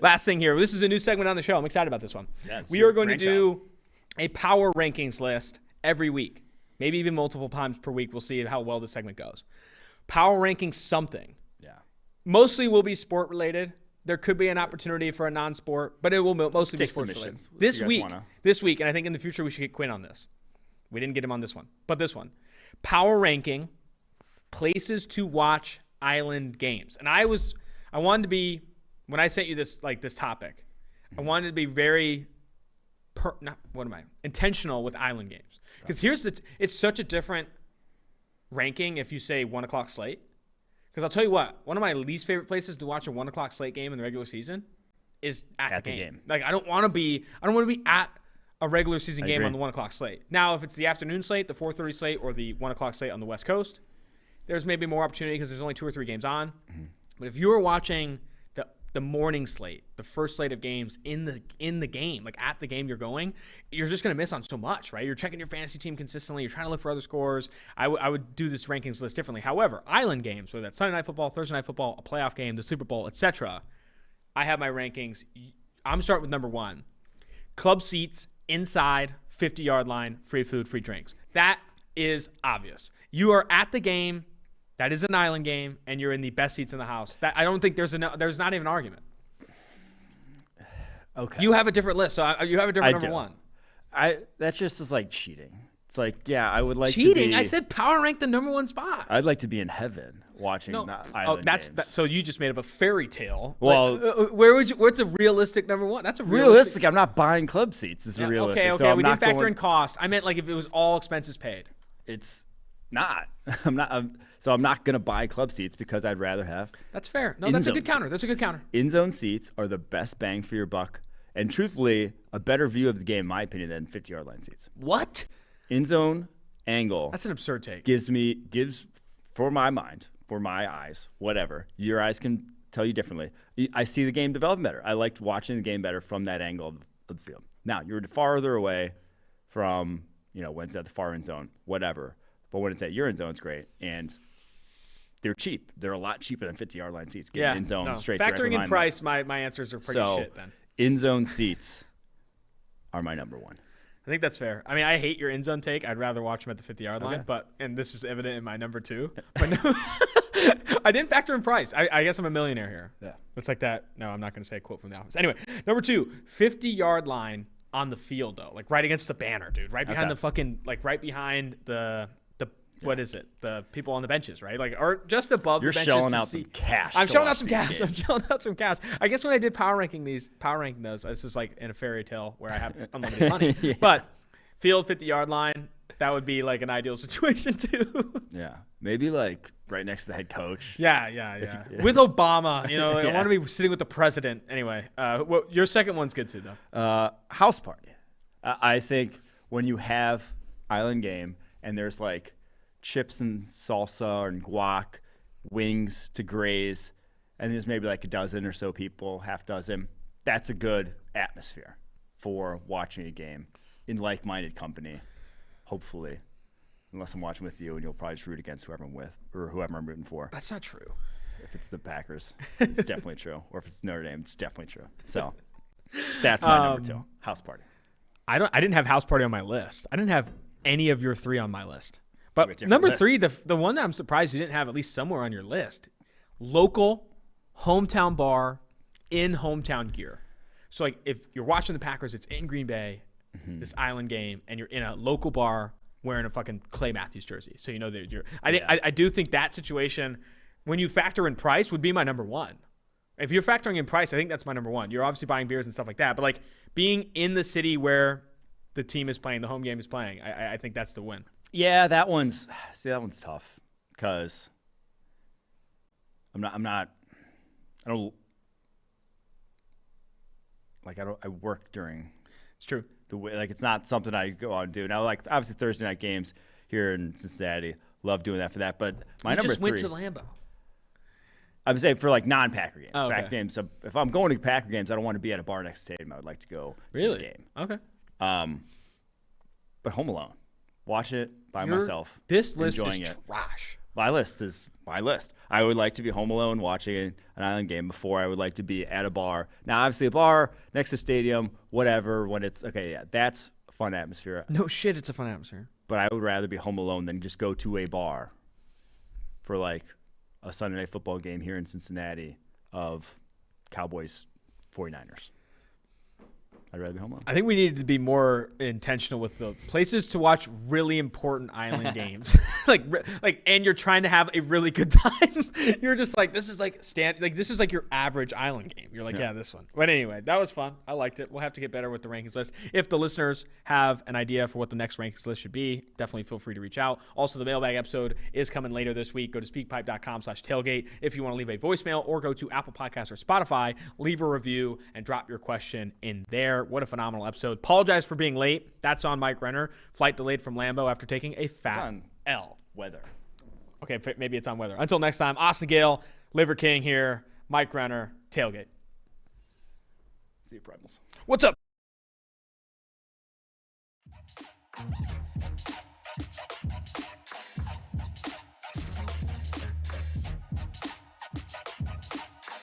last thing here. This is a new segment on the show. I'm excited about this one. Yes, we are going to do a power rankings list every week, maybe even multiple times per week. We'll see how well this segment goes. Power ranking something. Yeah. Mostly will be sport related. There could be an opportunity for a non-sport, but it will mostly be sports related. This week, and I think in the future we should get Quinn on this. We didn't get him on this one, but this one. Power ranking places to watch island games. And I wanted to be, when I sent you this topic, I wanted to be very intentional with island games. Because it's such a different ranking if you say 1 o'clock slate. Because I'll tell you what, one of my least favorite places to watch a 1 o'clock slate game in the regular season is at the game. Like I don't want to be at a regular season game on the 1 o'clock slate. Now, if it's the afternoon slate, the 4:30 slate, or the 1 o'clock slate on the West Coast, there's maybe more opportunity because there's only 2 or 3 games on. Mm-hmm. But if you're watching the morning slate, the first slate of games in the game, like at the game you're going, you're just going to miss on so much, right? You're checking your fantasy team consistently. You're trying to look for other scores. I would do this rankings list differently. However, island games, whether that's Sunday Night Football, Thursday Night Football, a playoff game, the Super Bowl, etc., I have my rankings. I'm starting with number 1. Club seats inside 50-yard line, free food, free drinks. That is obvious. You are at the game. That is an island game, and you're in the best seats in the house. That I don't think there's not even an argument. Okay. You have a different list, so you have a different number 1. That just is like cheating. It's like, yeah, I would like cheating. To be, I said power rank the number 1 spot. I'd like to be in heaven watching island games. So you just made up a fairy tale. Well, what's a realistic number 1? That's a realistic. I'm not buying club seats. This is realistic. Okay. So we didn't factor in cost. I meant like if it was all expenses paid. It's not. I'm not. So I'm not gonna buy club seats because I'd rather have. That's fair. No, that's a good counter. That's a good counter. In-zone seats are the best bang for your buck, and truthfully, a better view of the game, in my opinion, than 50-yard line seats. What? In-zone angle. That's an absurd take. Gives, for my mind, for my eyes, whatever. Your eyes can tell you differently. I see the game developing better. I liked watching the game better from that angle of the field. Now, you're farther away from, when it's at the far end zone, whatever. But when it's at your end zone, it's great. And they're cheap. They're a lot cheaper than 50-yard line seats. Getting end zone straight to factoring in price, my answers are pretty shit then. End zone seats are my number one. I think that's fair. I mean, I hate your end zone take. I'd rather watch them at the 50-yard line, and this is evident in my number 2. But I didn't factor in price. I guess I'm a millionaire here. Yeah. It's like that. No, I'm not going to say a quote from The Office. Anyway, number 2, 50-yard line on the field, though. Like right against the banner, dude. Right behind the fucking, right behind the what is it? The people on the benches, right? Or just above the benches. You're shelling out some cash. I'm shelling out some cash. I guess when I did power ranking those, this is like in a fairy tale where I have unlimited money. Yeah. But field 50-yard line, that would be like an ideal situation too. Yeah. Maybe right next to the head coach. Yeah. With Obama, I want to be sitting with the president. Anyway, your second one's good too, though. House party. I think when you have Island game and there's chips and salsa and guac, wings to graze, and there's maybe a dozen or so people, half dozen. That's a good atmosphere for watching a game in like-minded company, hopefully. Unless I'm watching with you, and you'll probably just root against whoever I'm with or whoever I'm rooting for. That's not true. If it's the Packers, it's definitely true. Or if it's Notre Dame, it's definitely true. So that's my number 2, house party. I didn't have house party on my list. I didn't have any of your 3 on my list. But number 3, the one that I'm surprised you didn't have at least somewhere on your list, local hometown bar in hometown gear. So if you're watching the Packers, it's in Green Bay, this Island game, and you're in a local bar wearing a fucking Clay Matthews jersey. So that you're. I do think that situation, when you factor in price, would be my number 1. If you're factoring in price, I think that's my number 1. You're obviously buying beers and stuff like that, but being in the city where the team is playing, the home game is playing, I think that's the win. Yeah, that one's tough because I work during. It's true. The way, it's not something I go on and do. Now, obviously Thursday night games here in Cincinnati, love doing that for that. But my number 3. You just went to Lambeau. I'm saying for non-Packer games. Oh, okay. Packer games. So if I'm going to Packer games, I don't want to be at a bar next to the stadium. I would like to go to the game. Okay. But Home Alone. Watch it by myself. This list enjoying is trash. My list is my list. I would like to be home alone watching an Island game before I would like to be at a bar. Now, obviously, a bar next to a stadium, whatever, when it's that's a fun atmosphere. No shit, it's a fun atmosphere. But I would rather be home alone than just go to a bar for a Sunday night football game here in Cincinnati of Cowboys 49ers. I'd rather be home alone. I think we needed to be more intentional with the places to watch really important Island games. And you're trying to have a really good time. You're just this is this is your average Island game. You're this one. But anyway, that was fun. I liked it. We'll have to get better with the rankings list. If the listeners have an idea for what the next rankings list should be, definitely feel free to reach out. Also, the mailbag episode is coming later this week. Go to speakpipe.com/tailgate if you want to leave a voicemail, or go to Apple Podcasts or Spotify, leave a review, and drop your question in there. What a phenomenal episode. Apologize for being late. That's on Mike Renner. Flight delayed from Lambeau after taking a fat L. Weather. Okay, maybe it's on weather. Until next time, Austin Gayle, Liver King here, Mike Renner, Tailgate. See you, Primus. What's up?